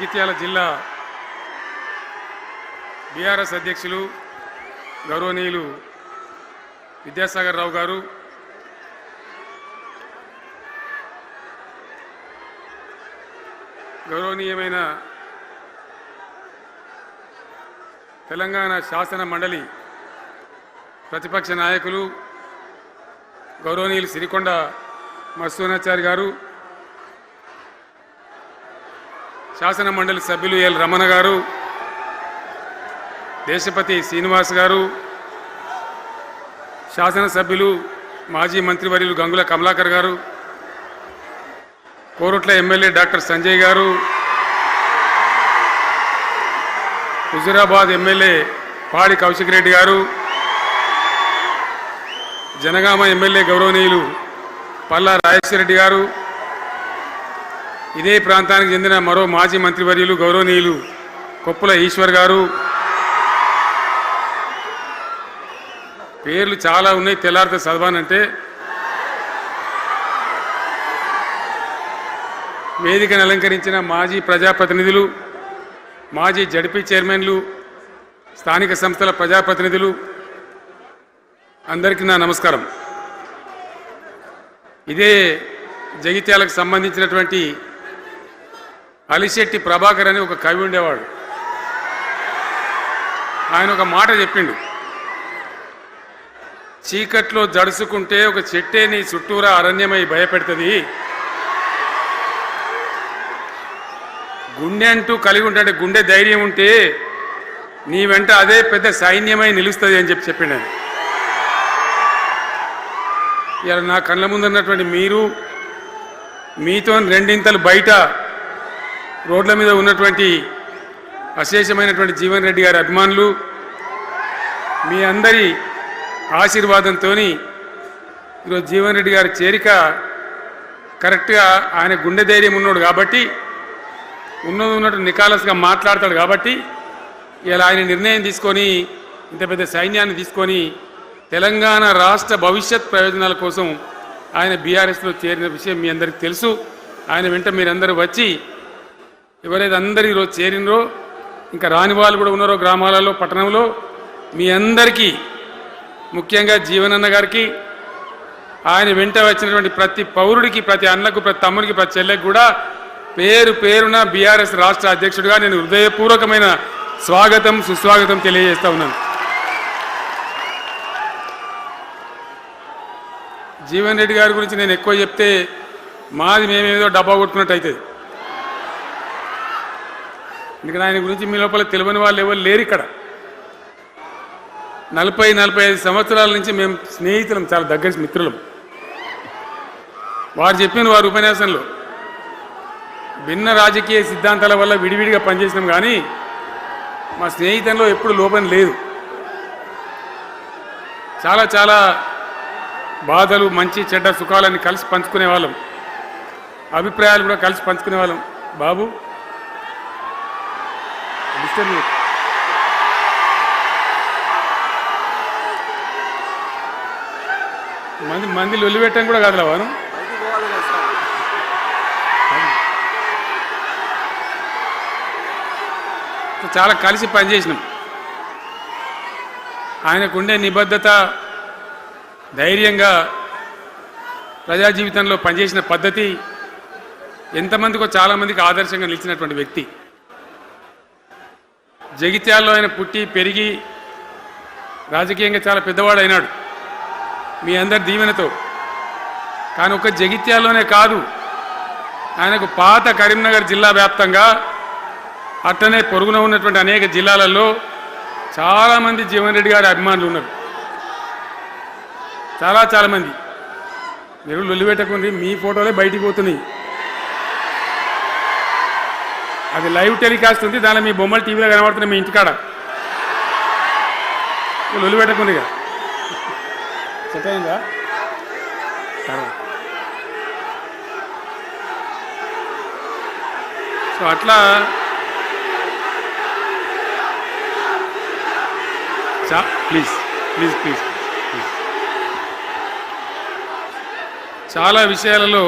జగిత్యాల జిల్లా బీఆర్ఎస్ అధ్యక్షులు గౌరవనీయులు విద్యాసాగర్ రావు గారు, గౌరవనీయమైన తెలంగాణ శాసన మండలి ప్రతిపక్ష నాయకులు గౌరవనీయులు సిరికొండ మస్తూనాచారి గారు, శాసన మండలి సభ్యులు ఎల్ రమణ గారు, దేశపతి శ్రీనివాస్ గారు, శాసనసభ్యులు మాజీ మంత్రివర్యులు గంగుల కమలాకర్ గారు, కోరుట్ల ఎమ్మెల్యే డాక్టర్ సంజయ్ గారు, హుజురాబాద్ ఎమ్మెల్యే పాడి కౌశిక్ రెడ్డి గారు, జనగామ ఎమ్మెల్యే గౌరవనీయులు పల్లా రాజేశ్వర రెడ్డి గారు, ఇదే ప్రాంతానికి చెందిన మరో మాజీ మంత్రివర్యులు గౌరవనీయులు కొప్పుల ఈశ్వర్ గారు, పేర్లు చాలా ఉన్నాయి, తెల్లారితో చదవానంటే. వేదికను అలంకరించిన మాజీ ప్రజాప్రతినిధులు, మాజీ జడ్పీ చైర్మన్లు, స్థానిక సంస్థల ప్రజాప్రతినిధులు, అందరికీ నా నమస్కారం. ఇదే జగిత్యాలకు సంబంధించినటువంటి అలిశెట్టి ప్రభాకర్ అని ఒక కవి ఉండేవాడు. ఆయన ఒక మాట చెప్పిండు, చీకట్లో జడుసుకుంటే ఒక చెట్టే నీ చుట్టూరా అరణ్యమై భయపెడుతుంది, గుండె అంటూ కలిగి ఉంటే గుండె ధైర్యం ఉంటే నీ వెంట అదే పెద్ద సైన్యమై నిలుస్తుంది అని చెప్పిండు. ఇలా నా కళ్ళ ముందున్నటువంటి మీరు, మీతో రెండింతలు బయట రోడ్ల మీద ఉన్నటువంటి అశేషమైనటువంటి జీవన్ రెడ్డి గారి అభిమానులు, మీ అందరి ఆశీర్వాదంతో ఈరోజు జీవన్ రెడ్డి గారి చేరిక కరెక్ట్గా ఆయన గుండె ధైర్యం ఉన్నాడు కాబట్టి, ఉన్నట్టు నికాలస్గా మాట్లాడతాడు కాబట్టి ఇలా ఆయన నిర్ణయం తీసుకొని ఇంత పెద్ద సైన్యాన్ని తీసుకొని తెలంగాణ రాష్ట్ర భవిష్యత్ ప్రయోజనాల కోసం ఆయన బీఆర్ఎస్లో చేరిన విషయం మీ అందరికీ తెలుసు. ఆయన వెంట మీరందరూ వచ్చి ఎవరైతే అందరూ ఈరోజు చేరినరో, ఇంకా రాని వాళ్ళు కూడా ఉన్నారో గ్రామాలలో పట్టణంలో, మీ అందరికీ ముఖ్యంగా జీవనన్న గారికి, ఆయన వెంట వచ్చినటువంటి ప్రతి పౌరుడికి, ప్రతి అన్నకు, ప్రతి తమ్ముడికి, ప్రతి చెల్లెకి కూడా పేరు పేరున బీఆర్ఎస్ రాష్ట్ర అధ్యక్షుడిగా నేను హృదయపూర్వకమైన స్వాగతం సుస్వాగతం తెలియజేస్తా ఉన్నాను. జీవన్ రెడ్డి గారి గురించి నేను ఎక్కువ చెప్తే మాది మేమేదో డబ్బా కొట్టుకున్నట్టు అవుతుంది. ఎందుకంటే ఆయన గురించి మీ లోపల తెలియని వాళ్ళు ఎవరు లేరు ఇక్కడ. 40-45 సంవత్సరాల నుంచి మేము స్నేహితులం, చాలా దగ్గర మిత్రులం. వారు చెప్పిన వారి ఉపన్యాసంలో భిన్న రాజకీయ సిద్ధాంతాల వల్ల విడివిడిగా పనిచేసినాం, కానీ మా స్నేహితంలో ఎప్పుడు లోపం లేదు. చాలా చాలా బాధలు, మంచి చెడ్డ సుఖాలన్నీ కలిసి పంచుకునే వాళ్ళం, అభిప్రాయాలు కూడా కలిసి పంచుకునే వాళ్ళం. బాబు మంది లొల్లి పెట్టడం కూడా కాదురా వారు. చాలా కలిసి పనిచేసినాం. ఆయనకుండే నిబద్ధత, ధైర్యంగా ప్రజా జీవితంలో పనిచేసిన పద్ధతి ఎంతమందికో చాలామందికి ఆదర్శంగా నిలిచినటువంటి వ్యక్తి. జగిత్యాల్లో ఆయన పుట్టి పెరిగి రాజకీయంగా చాలా పెద్దవాడైనాడు మీ అందరి దీవెనతో. కానీ ఒక జగిత్యాల్లోనే కాదు, ఆయనకు పాత కరీంనగర్ జిల్లా వ్యాప్తంగా అట్టనే పొరుగున ఉన్నటువంటి అనేక జిల్లాలలో చాలామంది జీవన్ రెడ్డి గారి అభిమానులు ఉన్నారు. చాలామంది. మీరు లొల్లి పెట్టకుంది, మీ ఫోటోలే బయటికి పోతున్నాయి. అది లైవ్ టెలికాస్ట్ ఉంది, దానిలో మీ బొమ్మలు టీవీలో కనబడుతున్నాయి మీ ఇంటికాడ. లొల్లి పెట్టకుందిగా సెట్ అయిందా? సో అట్లా ప్లీజ్ ప్లీజ్ ప్లీజ్ చాలా విషయాలలో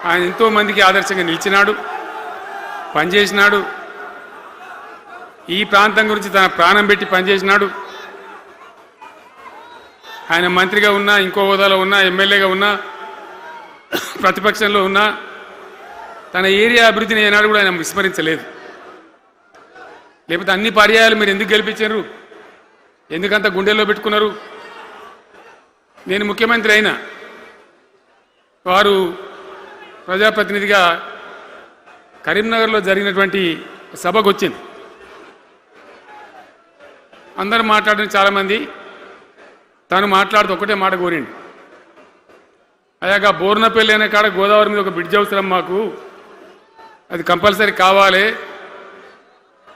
ఆయన ఎంతోమందికి ఆదర్శంగా నిలిచినాడు, పనిచేసినాడు. ఈ ప్రాంతం గురించి తన ప్రాణం పెట్టి పనిచేసినాడు. ఆయన మంత్రిగా ఉన్నా, ఇంకో హోదాలో ఉన్నా, ఎమ్మెల్యేగా ఉన్నా, ప్రతిపక్షంలో ఉన్నా తన ఏరియా అభివృద్ధిని ఏనాడు కూడా ఆయన విస్మరించలేదు. లేకపోతే అన్ని పర్యాయాలు మీరు ఎందుకు గెలిపించారు, ఎందుకంత గుండెల్లో పెట్టుకున్నారు? నేను ముఖ్యమంత్రి అయినా వారు ప్రజాప్రతినిధిగా కరీంనగర్లో జరిగినటువంటి సభకు వచ్చింది. అందరూ మాట్లాడిన చాలామంది, తను మాట్లాడుతూ ఒకటే మాట కోరిండు, అయ్యాక బోర్నపల్లి అనే కాడ గోదావరి మీద ఒక బ్రిడ్జ్ అవసరం మాకు, అది కంపల్సరీ కావాలి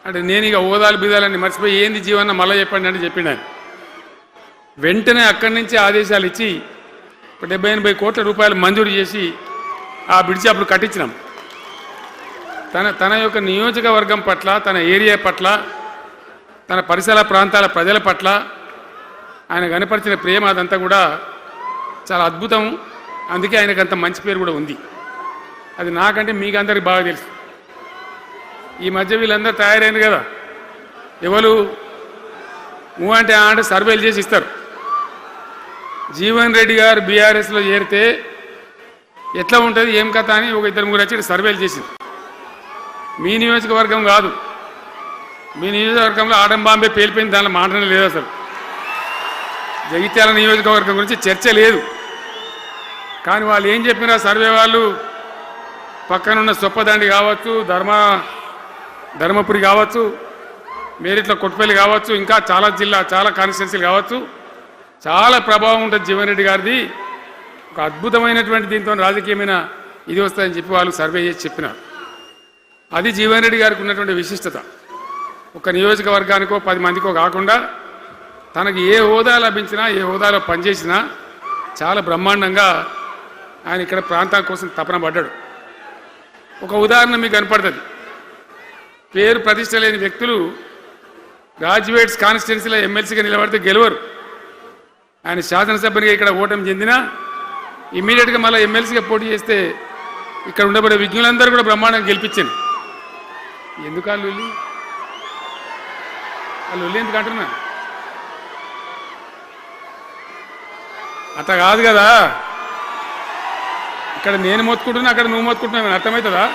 అంటే నేను ఇక ఓదాలు బిదాలని మర్చిపోయి ఏంది జీవన్న మళ్ళీ చెప్పండి అంటే చెప్పిండు ఆయన. వెంటనే అక్కడి నుంచి ఆదేశాలు ఇచ్చి 70-80 కోట్ల రూపాయలు మంజూరు చేసి ఆ బ్రిడ్జి అప్పుడు కట్టించినాం. తన యొక్క నియోజకవర్గం పట్ల, తన ఏరియా పట్ల, తన పరిసర ప్రాంతాల ప్రజల పట్ల ఆయన కనపరిచిన ప్రేమ అదంతా కూడా చాలా అద్భుతం. అందుకే ఆయనకు అంత మంచి పేరు కూడా ఉంది. అది నాకంటే మీకు అందరికి బాగా తెలుసు. ఈ మధ్య వీళ్ళందరూ తయారైంది కదా, ఎవరు అంటే అంటే సర్వేలు చేసి ఇస్తారు. జీవన్ రెడ్డి గారు బీఆర్ఎస్లో చేరితే ఎట్లా ఉంటుంది ఏం కథ అని ఒక 2-3 వచ్చి సర్వేలు చేసింది. మీ నియోజకవర్గం కాదు, మీ నియోజకవర్గంలో ఆడం బాంబే పేలిపోయింది, దానిలో మాటనే లేదు. అసలు జగిత్యాల నియోజకవర్గం గురించి చర్చ లేదు. కానీ వాళ్ళు ఏం చెప్పినా సర్వే వాళ్ళు పక్కనున్న సొప్పదండి కావచ్చు, ధర్మపురి కావచ్చు, మేరిట్ల కొట్టుపల్లి కావచ్చు, ఇంకా చాలా కాన్స్టిట్యున్సీలు కావచ్చు, చాలా ప్రభావం ఉంటుంది జీవన్ రెడ్డి గారిది. ఒక అద్భుతమైనటువంటి దీంతో రాజకీయమైన ఇది వస్తుందని చెప్పి వాళ్ళు సర్వే చేసి చెప్పినారు. అది జీవన్ రెడ్డి గారికి ఉన్నటువంటి విశిష్టత. ఒక నియోజకవర్గానికో 10 మందికో కాకుండా తనకు ఏ హోదా లభించినా, ఏ హోదాలో పనిచేసినా చాలా బ్రహ్మాండంగా ఆయన ఇక్కడ ప్రాంతం కోసం తపన పడ్డాడు. ఒక ఉదాహరణ మీకు కనపడుతుంది. పేరు ప్రతిష్ట లేని వ్యక్తులు గ్రాడ్యుయేట్స్ కాన్స్టిట్యున్సీలో ఎమ్మెల్సీగా నిలబడితే గెలవరు. ఆయన శాసనసభ్యునిగా ఇక్కడ ఓటమి చెందినా ఇమ్మీడియట్గా మళ్ళీ ఎమ్మెల్సీగా పోటీ చేస్తే ఇక్కడ ఉండబడే విజ్ఞులందరూ కూడా బ్రహ్మాండంగా గెలిపించాను. ఎందుకు వాళ్ళు ఎందుకు అంటున్నా? అట్లా కాదు కదా, ఇక్కడ నేను మొత్తుకుంటున్నా, అక్కడ నువ్వు మొత్తుకుంటున్నావు, అర్థమవుతుందా?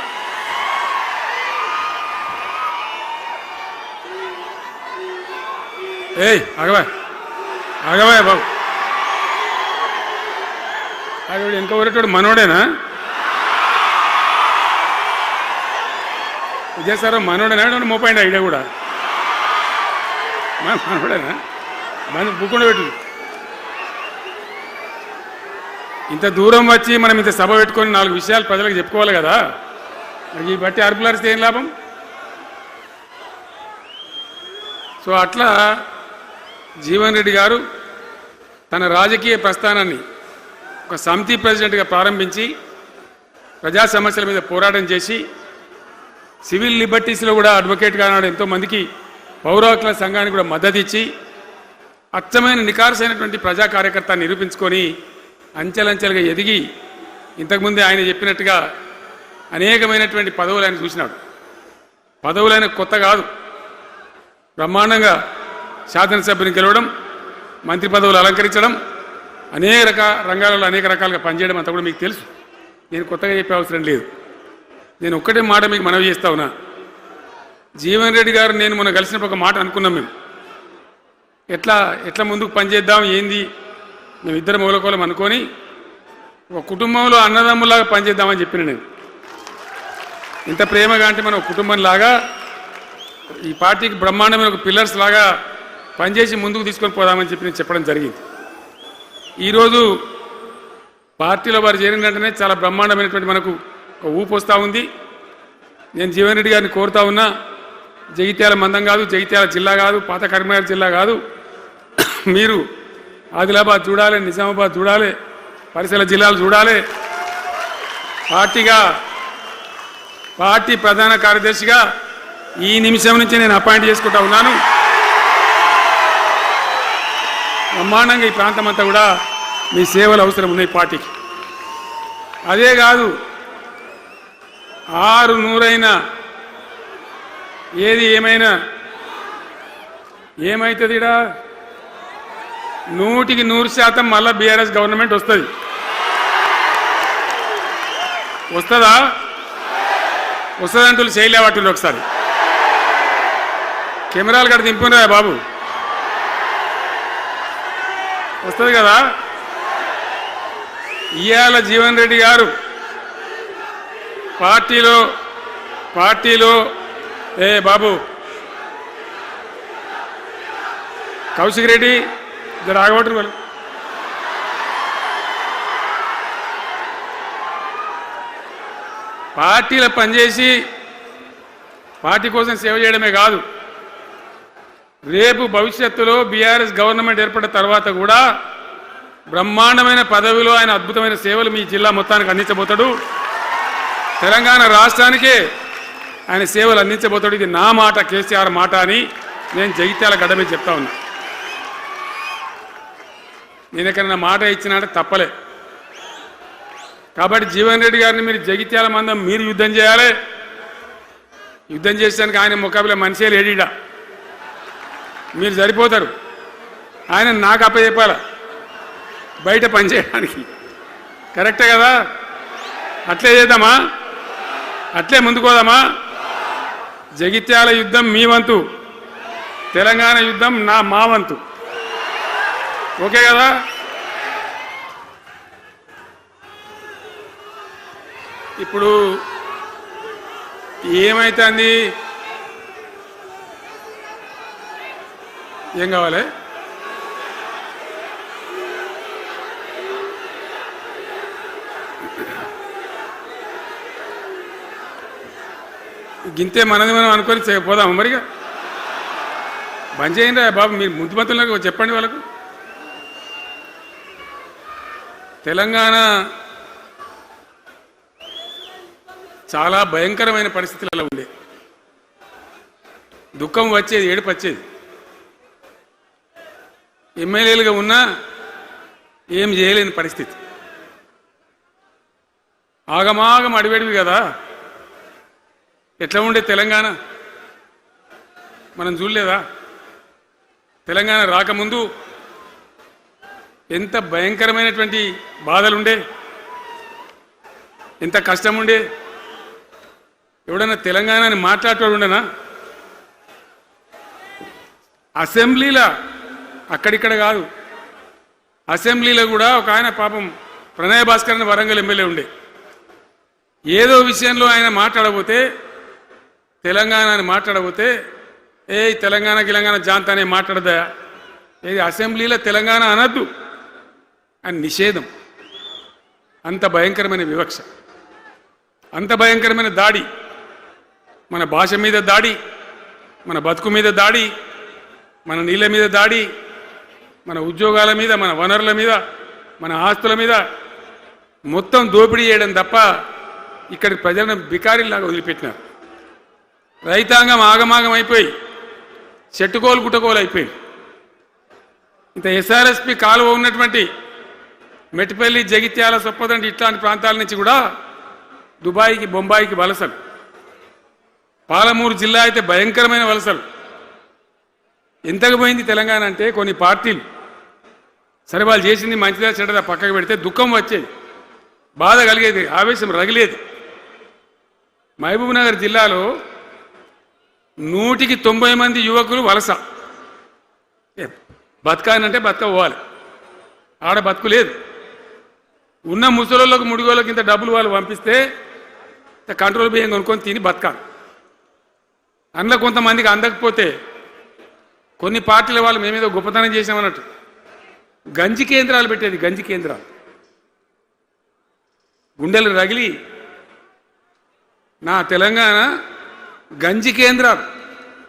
ఏయ్ ఆగవా బాబు, ఆవిడ వెనక ఊరేటోడు మనోడేనా? విజయసారం మనోడేనా? మోపాయింట్ ఐడియా కూడా మనోడేనా? బుక్కుండా పెట్టు. ఇంత దూరం వచ్చి మనం ఇంత సభ పెట్టుకొని 4 విషయాలు ప్రజలకు చెప్పుకోవాలి కదా. మరి ఈ బట్టి అరుపులారిస్తే ఏం లాభం? సో అట్లా జీవన్ రెడ్డి గారు తన రాజకీయ ప్రస్థానాన్ని ఒక సమితి ప్రెసిడెంట్గా ప్రారంభించి ప్రజా సమస్యల మీద పోరాటం చేసి సివిల్ లిబర్టీస్లో కూడా అడ్వకేట్గా నాడు ఎంతోమందికి పౌర హక్కుల సంఘానికి కూడా మద్దతు ఇచ్చి అచ్చమైన నికార్సైనటువంటి ప్రజా కార్యకర్త నిరూపించుకొని అంచెలంచెలుగా ఎదిగి ఇంతకుముందే ఆయన చెప్పినట్టుగా అనేకమైనటువంటి పదవులు ఆయన చూసినాడు. పదవులైన కొత్త కాదు, బ్రహ్మాండంగా శాసనసభ్యుని గెలవడం, మంత్రి పదవులు అలంకరించడం, అనేక రంగాలలో అనేక రకాలుగా పనిచేయడం అంతా కూడా మీకు తెలుసు. నేను కొత్తగా చెప్పే అవసరం లేదు. నేను ఒక్కటే మాట మీకు మనవి చేస్తా ఉన్నా. జీవన్ రెడ్డి గారు నేను మొన్న కలిసినప్పుడు ఒక మాట అనుకున్నాం. మేము ఎట్లా ముందుకు పనిచేద్దాం ఏంది, మేము ఇద్దరు మూలకోలం అనుకొని ఒక కుటుంబంలో అన్నదమ్ములాగా పనిచేద్దామని చెప్పిన నేను. ఇంత ప్రేమగా అంటే మనం కుటుంబంలాగా ఈ పార్టీకి బ్రహ్మాండమైన ఒక పిల్లర్స్ లాగా పనిచేసి ముందుకు తీసుకొని పోదామని చెప్పి నేను చెప్పడం జరిగింది. ఈరోజు పార్టీలో వారు చేరిన వెంటనే చాలా బ్రహ్మాండమైనటువంటి మనకు ఒక ఊపు వస్తూ ఉంది. నేను జీవన్ రెడ్డి గారిని కోరుతా ఉన్నా, జగిత్యాల మందం కాదు, జగిత్యాల జిల్లా కాదు, పాత కరీంనగర్ జిల్లా కాదు, మీరు ఆదిలాబాద్ చూడాలి, నిజామాబాద్ చూడాలి, పరిసర జిల్లాలు చూడాలి. పార్టీ ప్రధాన కార్యదర్శిగా ఈ నిమిషం నుంచి నేను అపాయింట్ చేసుకుంటా ఉన్నాను. బ్రహ్మాండంగా ఈ ప్రాంతం అంతా కూడా మీ సేవలు అవసరం ఉన్నాయి పార్టీకి. అదే కాదు, 600 ఏది ఏమైనా ఏమవుతుందిడా 100% మళ్ళా బీఆర్ఎస్ గవర్నమెంట్ వస్తుంది. వస్తుందా? వస్తుందంటూ చేయలేవట్లు ఒకసారి కెమెరాలు కడ దింపురా బాబు. వస్తుంది కదా. ఇవాళ జీవన్ రెడ్డి గారు పార్టీలో ఏ బాబు కౌశిక్ రెడ్డి జర ఆగబట్టరు వాళ్ళు. పార్టీలో పనిచేసి పార్టీ కోసం సేవ చేయడమే కాదు, రేపు భవిష్యత్తులో బీఆర్ఎస్ గవర్నమెంట్ ఏర్పడిన తర్వాత కూడా బ్రహ్మాండమైన పదవిలో ఆయన అద్భుతమైన సేవలు మీ జిల్లా మొత్తానికి అందించబోతాడు. తెలంగాణ రాష్ట్రానికే ఆయన సేవలు అందించబోతాడు. ఇది నా మాట, కేసీఆర్ మాట అని నేను జగిత్యాల గడ్డ మీద చెప్తా ఉన్నా. నేను ఎక్కడన్నా మాట ఇచ్చినంటే తప్పలే. కాబట్టి జీవన్ రెడ్డి గారిని మీరు జగిత్యాల మందం మీరు యుద్ధం చేయాలి. యుద్ధం చేసేదానికి ఆయన ముఖాబిలా మనిషే లేడీడా, మీరు సరిపోతారు. ఆయన నాకు అప్పచెప్పాల బయట పనిచేయడానికి. కరెక్టే కదా? అట్లే చేద్దామా? అట్లే ముందుకోదామా? జగిత్యాల యుద్ధం మీ వంతు, తెలంగాణ యుద్ధం మా వంతు. ఓకే కదా? ఇప్పుడు ఏమైతుంది? ఏం కావాలి? గింతే మనది మనం అనుకొని పోదాము. మరిగా బంద్ చేయండి బాబు. మీరు ముందు మంత్రులకు చెప్పండి వాళ్ళకు. తెలంగాణ చాలా భయంకరమైన పరిస్థితులలో ఉండే, దుఃఖం వచ్చేది, ఏడుపు వచ్చేది. ఎమ్మెల్యేలుగా ఉన్నా ఏం చేయలేని పరిస్థితి. ఆగమాగం అడివేడివి కదా. ఎట్లా ఉండే తెలంగాణ మనం చూడలేదా? తెలంగాణ రాకముందు ఎంత భయంకరమైనటువంటి బాధలుండే, ఎంత కష్టం ఉండే. ఎవడన్నా తెలంగాణని మాట్లాడేవాడు ఉండనా? అసెంబ్లీలో, అక్కడిక్కడ కాదు, అసెంబ్లీలో కూడా ఒక ఆయన పాపం ప్రణయ్ భాస్కర్ అని వరంగల్ ఎమ్మెల్యే ఉండే, ఏదో విషయంలో ఆయన మాట్లాడబోతే, తెలంగాణని మాట్లాడబోతే, తెలంగాణ గిలంగాణ జాంతానే మాట్లాడదా, ఏది అసెంబ్లీలో తెలంగాణ అనద్దు అని నిషేధం. అంత భయంకరమైన వివక్ష, అంత భయంకరమైన దాడి. మన భాష మీద దాడి, మన బతుకు మీద దాడి, మన నీళ్ళ మీద దాడి, మన ఉద్యోగాల మీద, మన వనరుల మీద, మన ఆస్తుల మీద మొత్తం దోపిడీ చేయడం తప్ప ఇక్కడి ప్రజలను బికారీలాగా వదిలిపెట్టినారు. రైతాంగం ఆగమాగం అయిపోయి చెట్టుకోలు గుట్టకోలు అయిపోయి, ఇంత ఎస్ఆర్ఎస్పి కాలువ ఉన్నటువంటి మెట్టిపల్లి, జగిత్యాల, సొప్పదండి ఇట్లాంటి ప్రాంతాల నుంచి కూడా దుబాయ్కి, బొంబాయికి వలసలు. పాలమూరు జిల్లా అయితే భయంకరమైన వలసలు. ఎంతకు పోయింది తెలంగాణ అంటే, కొన్ని పార్టీలు సరే వాళ్ళు చేసింది మంచిదా చెడ్డదా పక్కకు పెడితే దుఃఖం వచ్చేది, బాధ కలిగేది, ఆవేశం రగిలేది. మహబూబ్నగర్ జిల్లాలో 190 మంది యువకులు వలస. బతకానంటే బతకపోవాలి, ఆడ బతుకు లేదు. ఉన్న ముసలోళ్ళకు, ముడిగోళ్ళకి ఇంత డబ్బులు వాళ్ళు పంపిస్తే కంట్రోల్ బియ్యం కొనుక్కొని తిని బతకాలి. అందులో కొంతమందికి అందకపోతే కొన్ని పార్టీల వాళ్ళు మేమేదో గొప్పతనం చేసామన్నట్టు గంజి కేంద్రాలు పెట్టేది. గంజి కేంద్రాలు గుండెలు రగిలి, నా తెలంగాణ గంజి కేంద్రాలు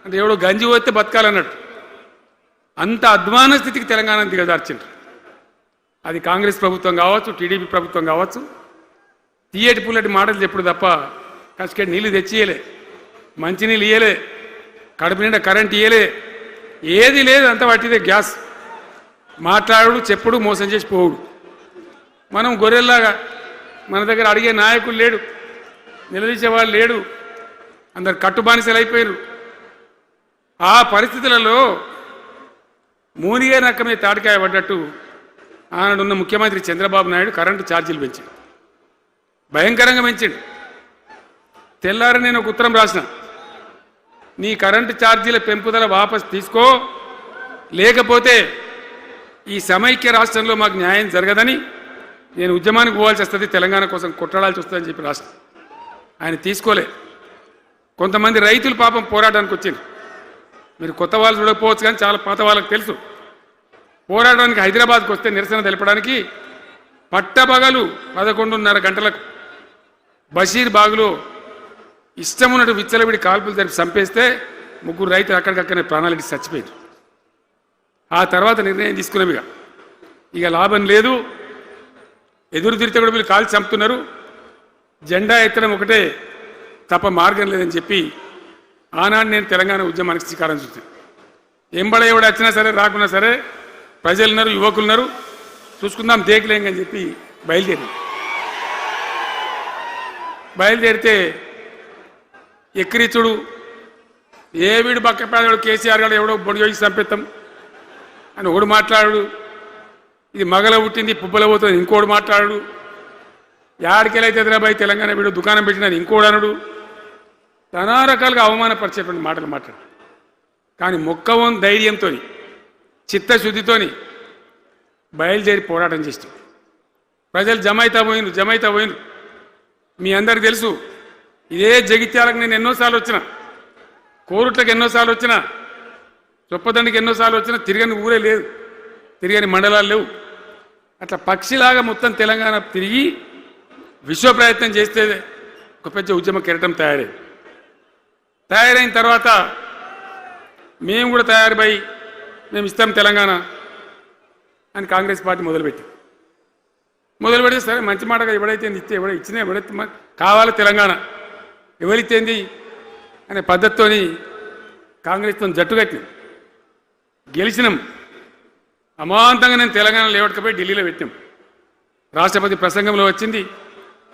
అంటే ఎవడో గంజి పోతే బతకాలన్నట్టు అంత అధ్వాన స్థితికి తెలంగాణ దిగజార్చిండ్రు. అది కాంగ్రెస్ ప్రభుత్వం కావచ్చు, టీడీపీ ప్రభుత్వం కావచ్చు. తీయటి పుల్లటి మాటలు చెప్పుడు తప్ప కసికేటి నీళ్ళు తెచ్చియలే, మంచినీళ్ళు ఇయ్యలే, కడుపు నిండా కరెంట్ ఇయ్యలే, ఏది లేదు. అంత పట్టిదే గ్యాస్. మాట్లాడు, చెప్పుడు, మోసం చేసి పోవుడు. మనం గొర్రెల్లాగా మన దగ్గర అడిగే నాయకులు లేడు. నిలదీసేవాళ్ళు లేడు, అందరు కట్టుబానిసలు అయిపోయారు. ఆ పరిస్థితులలో మూనిగే నక్క మీద తాటికాయ పడ్డట్టు ఆనాడున్న ముఖ్యమంత్రి చంద్రబాబు నాయుడు కరెంటు ఛార్జీలు పెంచాడు, భయంకరంగా పెంచాడు. తెల్లారి నేను ఒక ఉత్తరం రాసిన, నీ కరెంటు ఛార్జీల పెంపుదల వాపసు తీసుకో, లేకపోతే ఈ సమైక్య రాష్ట్రంలో మాకు న్యాయం జరగదని నేను ఉద్యమానికి పోవాల్సి వస్తుంది, తెలంగాణ కోసం కొట్లాడాల్సి వస్తుందని చెప్పి రాష్ట్రం ఆయన తీసుకోలే. కొంతమంది రైతులు పాపం పోరాటానికి వచ్చింది. మీరు కొత్త వాళ్ళు చూడకపోవచ్చు కానీ చాలా పాత వాళ్ళకి తెలుసు. పోరాటానికి హైదరాబాద్కి వస్తే నిరసన తెలపడానికి పట్టబగలు 11:30 గంటలకు బషీర్ బాగులో ఇష్టమున్నట్టు విచ్చలవిడి కాల్పులు జరిపి చంపేస్తే 3 రైతులు అక్కడికక్కడనే ప్రాణాలకి చచ్చిపోయారు. ఆ తర్వాత నిర్ణయం తీసుకున్నవిగా ఇక లాభం లేదు, ఎదురు తిరిగితే కూడా వీళ్ళు కాల్చి చంపుతున్నారు, జెండా ఎత్తడం ఒకటే తప్ప మార్గం లేదని చెప్పి ఆనాడు నేను తెలంగాణ ఉద్యమానికి శ్రీకారం చుట్టాను. ఎంబడ ఎవడు వచ్చినా సరే రాకున్నా సరే ప్రజలున్నారు, యువకులున్నారు, చూసుకుందాం దేకలేం అని చెప్పి బయలుదేరితే ఎక్కిరిచుడు ఏ వీడు బక్కపేదడు కేసీఆర్ గారు ఎవడో బొడి చేసి చంపేస్తాం అని ఒకడు మాట్లాడు, ఇది మగల పుట్టింది పుబ్బల పోతుంది ఇంకోడు మాట్లాడు, యాడికెళ్ళైతే హైదరాబాద్ తెలంగాణ వీడు దుకాణం పెట్టినని ఇంకోడు అనుడు, నానా రకాలుగా అవమానపరిచేటువంటి మాటలు మాట్లాడు. కానీ మొక్కవం ధైర్యంతో చిత్తశుద్ధితో బయలుదేరి పోరాటం చేస్తాం. ప్రజలు జమైతా పోయిను. మీ అందరికి తెలుసు, ఇదే జగిత్యాలకు నేను ఎన్నోసార్లు వచ్చిన, కోరుట్లకు ఎన్నోసార్లు వచ్చిన, చొప్పదండికి ఎన్నోసార్లు వచ్చినా తిరగని ఊరే లేదు, తిరగని మండలాలు లేవు. అట్లా పక్షిలాగా మొత్తం తెలంగాణ తిరిగి విశ్వ ప్రయత్నం చేస్తే ఒక పెద్ద ఉద్యమ కెరటం తయారైన తర్వాత మేము కూడా తయారుపై మేము ఇస్తాం తెలంగాణ అని కాంగ్రెస్ పార్టీ మొదలుపెడితే సరే మంచి మాటగా ఎవడైతే ఇస్తే ఇచ్చినా ఎవడైతే కావాలి తెలంగాణ ఎవరితేంది అనే పద్ధతితో కాంగ్రెస్తో జట్టు కట్టినాం, గెలిచినాం. అమాంతంగా నేను తెలంగాణ లేవట్టుకపోయి ఢిల్లీలో పెట్టాం. రాష్ట్రపతి ప్రసంగంలో వచ్చింది,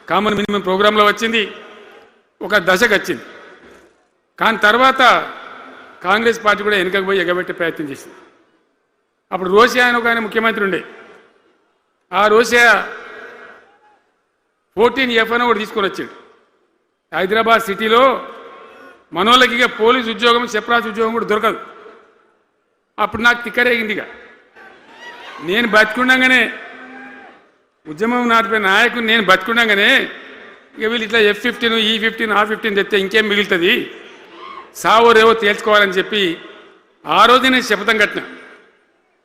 కామన్ మినిమం ప్రోగ్రాంలో వచ్చింది, ఒక దశకు వచ్చింది. కానీ తర్వాత కాంగ్రెస్ పార్టీ కూడా వెనుకకు పోయి ఎగబెట్టే ప్రయత్నం చేసింది. అప్పుడు రోషియా అని ఒక ఆయన ముఖ్యమంత్రి ఉండే, ఆ రోషియా 14F అని ఒకటి తీసుకొని వచ్చాడు. హైదరాబాద్ సిటీలో మనోళ్ళకి ఇక పోలీసు ఉద్యోగం చెప్రాసి ఉద్యోగం కూడా దొరకదు. అప్పుడు నాకు తిక్కరేగింది. ఇక నేను బతికుండగానే ఉద్యమం నాటిపోయిన నాయకుని నేను బతికుండగానే ఇక వీళ్ళు ఇట్లా F-15 E-15 R-15 తెస్తే ఇంకేం మిగులుతుంది, సావోరేవో తేల్చుకోవాలని చెప్పి ఆ రోజు నేను శపథం కట్టిన.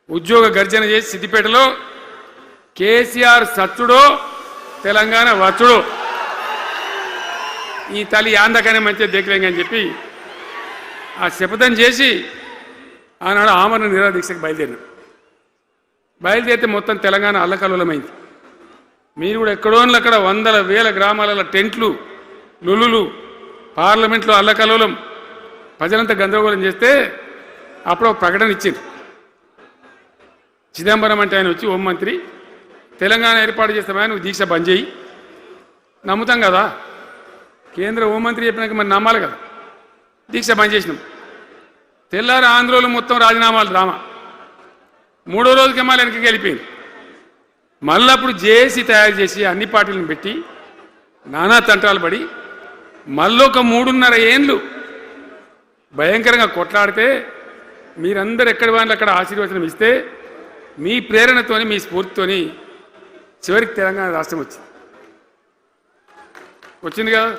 ఉద్యోగ గర్జన చేసి సిద్దిపేటలో కేసీఆర్ సచ్చుడో తెలంగాణ వచ్చుడో, ఈ తల్లి ఆందకనే మంచిగా దేకలేంగని చెప్పి ఆ శపథం చేసి ఆనాడు ఆమరణ నిరాహార దీక్షకు బయలుదేరితే మొత్తం తెలంగాణ అల్లకల్లోలమైంది. మీరు కూడా ఎక్కడో అక్కడ వందల వేల గ్రామాలలో టెంట్లు, లులులు, పార్లమెంట్లో అల్లకల్లోలం, ప్రజలంతా గందరగోళం చేస్తే అప్పుడు ఒక ప్రకటన ఇచ్చింది. చిదంబరం అంటే ఆయన వచ్చి హోంమంత్రి, తెలంగాణ ఏర్పాటు చేస్తామని నువ్వు దీక్ష బంద్ చేయి. నమ్ముతాం కదా, కేంద్ర హోంమంత్రి చెప్పినాక మరి నమ్మాలి కదా. దీక్ష బంద్ చేసినాం. తెల్లారి ఆంధ్రోలు మొత్తం రాజీనామాలు డ్రామా. 3వ రోజుకి మళ్ళీ వెనక్కి వెళ్ళిపోయింది. మళ్ళీ అప్పుడు జేఏసీ తయారు చేసి అన్ని పార్టీలను పెట్టి నానా తంటాలు పడి మళ్ళీ ఒక 3.5 ఏళ్ళు భయంకరంగా కొట్లాడితే మీరందరూ ఎక్కడి వాళ్ళు అక్కడ ఆశీర్వచనం ఇస్తే మీ ప్రేరణతోని మీ స్ఫూర్తితోని చివరికి తెలంగాణ రాష్ట్రం వచ్చింది కదా.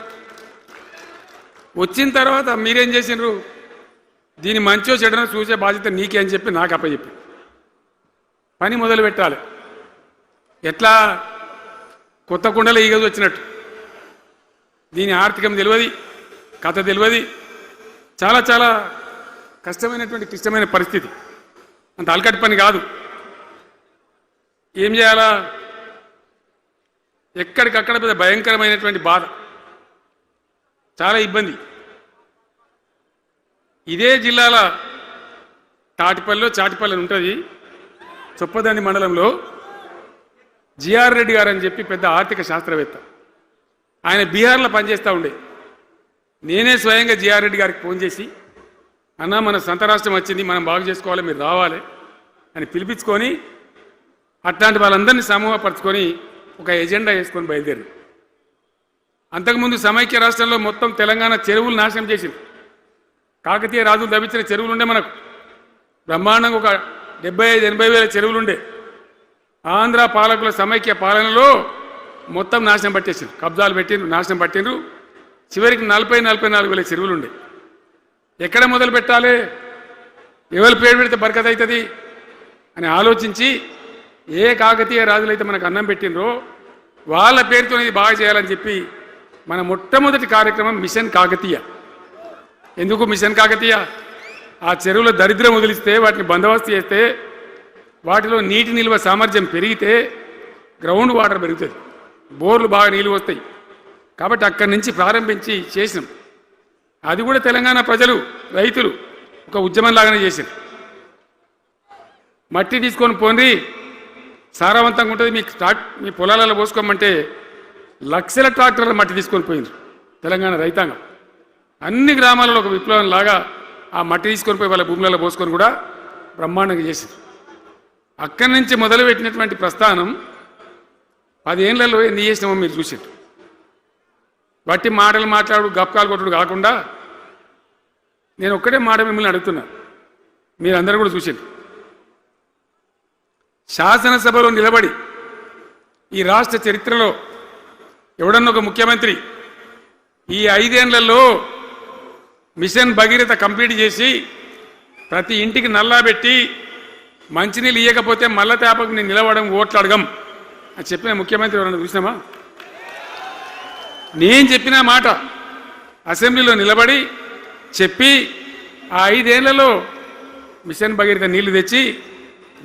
వచ్చిన తర్వాత మీరేం చేసినారు, దీని మంచో చెడనో చూసే బాధ్యత నీకే అని చెప్పి నాకు అప్పచెప్పి పని మొదలు పెట్టాలి. ఎట్లా కొత్త కుండలో ఈగ వచ్చినట్టు దీని ఆర్థికం తెలియదు, కథ తెలియదు, చాలా చాలా కష్టమైనటువంటి క్లిష్టమైన పరిస్థితి, అంత అలకటి పని కాదు. ఏం చేయాలా, ఎక్కడికక్కడ పెద్ద భయంకరమైనటువంటి బాధ, చాలా ఇబ్బంది. ఇదే జిల్లాల చాటిపల్లి ఉంటుంది, చొప్పదండి మండలంలో జిఆర్ రెడ్డి గారు అని చెప్పి పెద్ద ఆర్థిక శాస్త్రవేత్త, ఆయన బీహార్లో పనిచేస్తూ ఉండే. నేనే స్వయంగా జిఆర్ రెడ్డి గారికి ఫోన్ చేసి, అన్న మన సొంత రాష్ట్రం వచ్చింది, మనం బాగు చేసుకోవాలి, మీరు రావాలి అని పిలిపించుకొని అట్లాంటి వాళ్ళందరినీ సమూహపరచుకొని ఒక ఎజెండా వేసుకొని బయలుదేరి. అంతకుముందు సమైక్య రాష్ట్రంలో మొత్తం తెలంగాణ చెరువులు నాశనం చేసింది. కాకతీయ రాజులు తవ్వించిన చెరువులు ఉండే మనకు బ్రహ్మాండంగా ఒక 75-80 వేల చెరువులు ఉండే. ఆంధ్ర పాలకుల సమైక్య పాలనలో మొత్తం నాశనం పట్టేసిండ్రు, కబ్జాలు పెట్టిండ్రు, నాశనం పట్టిండ్రు. చివరికి 40-44 వేల చెరువులు ఉండే. ఎక్కడ మొదలు పెట్టాలి, ఎవరి పేరు పెడితే బరకత్ అవుతుంది అని ఆలోచించి ఏ కాకతీయ రాజులైతే మనకు అన్నం పెట్టినరో వాళ్ళ పేరుతో ఇది బాగా చేయాలని చెప్పి మన మొట్టమొదటి కార్యక్రమం మిషన్ కాకతీయ. ఎందుకు మిషన్ కాకతీయ? ఆ చెరువుల దరిద్రం వదిలిస్తే, వాటిని బందోబస్తు చేస్తే, వాటిలో నీటి నిల్వ సామర్థ్యం పెరిగితే గ్రౌండ్ వాటర్ పెరుగుతుంది, బోర్లు బాగా నీళ్ళు వస్తాయి. కాబట్టి అక్కడి నుంచి ప్రారంభించి చేసినాం. అది కూడా తెలంగాణ ప్రజలు, రైతులు ఒక ఉద్యమంలాగానే చేశారు. మట్టి తీసుకొని పోండి, సారవంతంగా ఉంటుంది, మీ పొలాలలో పోసుకోమంటే లక్షల ట్రాక్టర్ల మట్టి తీసుకొని పోయింది తెలంగాణ రైతాంగం. అన్ని గ్రామాలలో ఒక విప్లవం లాగా ఆ మట్టి తీసుకొని పోయి వాళ్ళ భూములలో పోసుకొని కూడా బ్రహ్మాండంగా చేశారు. అక్కడి నుంచి మొదలుపెట్టినటువంటి ప్రస్థానం 10 ఏళ్లలో ఎన్ని చేసినామో మీరు చూసారు. బట్టి మాటలు మాట్లాడు, గప్కాలు కొట్టుడు కాకుండా నేను ఒక్కటే మాట మిమ్మల్ని అడుగుతున్నా, మీరందరూ కూడా చూసారు. శాసనసభలో నిలబడి ఈ రాష్ట్ర చరిత్రలో ఎవడన్నా ఒక ముఖ్యమంత్రి ఈ 5 ఏళ్లలో మిషన్ భగీరథ కంప్లీట్ చేసి ప్రతి ఇంటికి నల్లా పెట్టి మంచినీళ్ళు ఇవ్వకపోతే మల్ల తేపకు నేను నిలవడం, ఓట్లు అడగం అని చెప్పిన ముఖ్యమంత్రి ఎవరన్నా చూసినామా? నేను చెప్పిన మాట అసెంబ్లీలో నిలబడి చెప్పి ఆ 5 ఏళ్లలో మిషన్ భగీరథ నీళ్లు తెచ్చి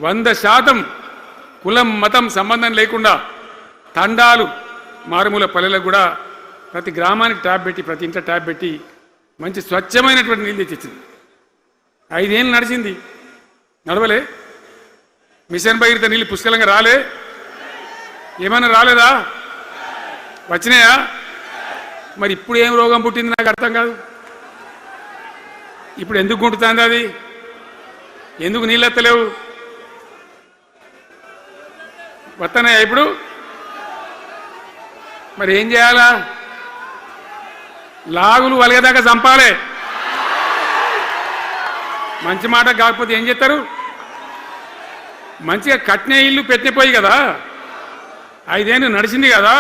100% కులం మతం సంబంధం లేకుండా తండాలు మారుమూల పల్లెలకు కూడా ప్రతి గ్రామానికి ట్యాప్ పెట్టి, ప్రతి ఇంట్లో ట్యాప్ పెట్టి మంచి స్వచ్ఛమైనటువంటి నీళ్ళు తెచ్చిచ్చింది. 5 ఏళ్ళు నడిచింది, నడవలే? మిషన్ భగీరథ నీళ్ళు పుష్కలంగా రాలే? ఏమన్నా రాలేదా? వచ్చినాయా? మరి ఇప్పుడు ఏం రోగం పుట్టింది నాకు అర్థం కాదు. ఇప్పుడు ఎందుకు గుంటుతుంది అది? ఎందుకు నీళ్ళు ఎత్తలేవు? వస్తున్నాయా ఇప్పుడు? మరి ఏం చేయాలా? లాగులు వలగదాకా చంపాలి. మంచి మాట కాకపోతే ఏం చేస్తారు? మంచిగా కట్టిన ఇల్లు పెట్టిపోయి కదా, 5 ఏళ్ళు నడిచింది కదా,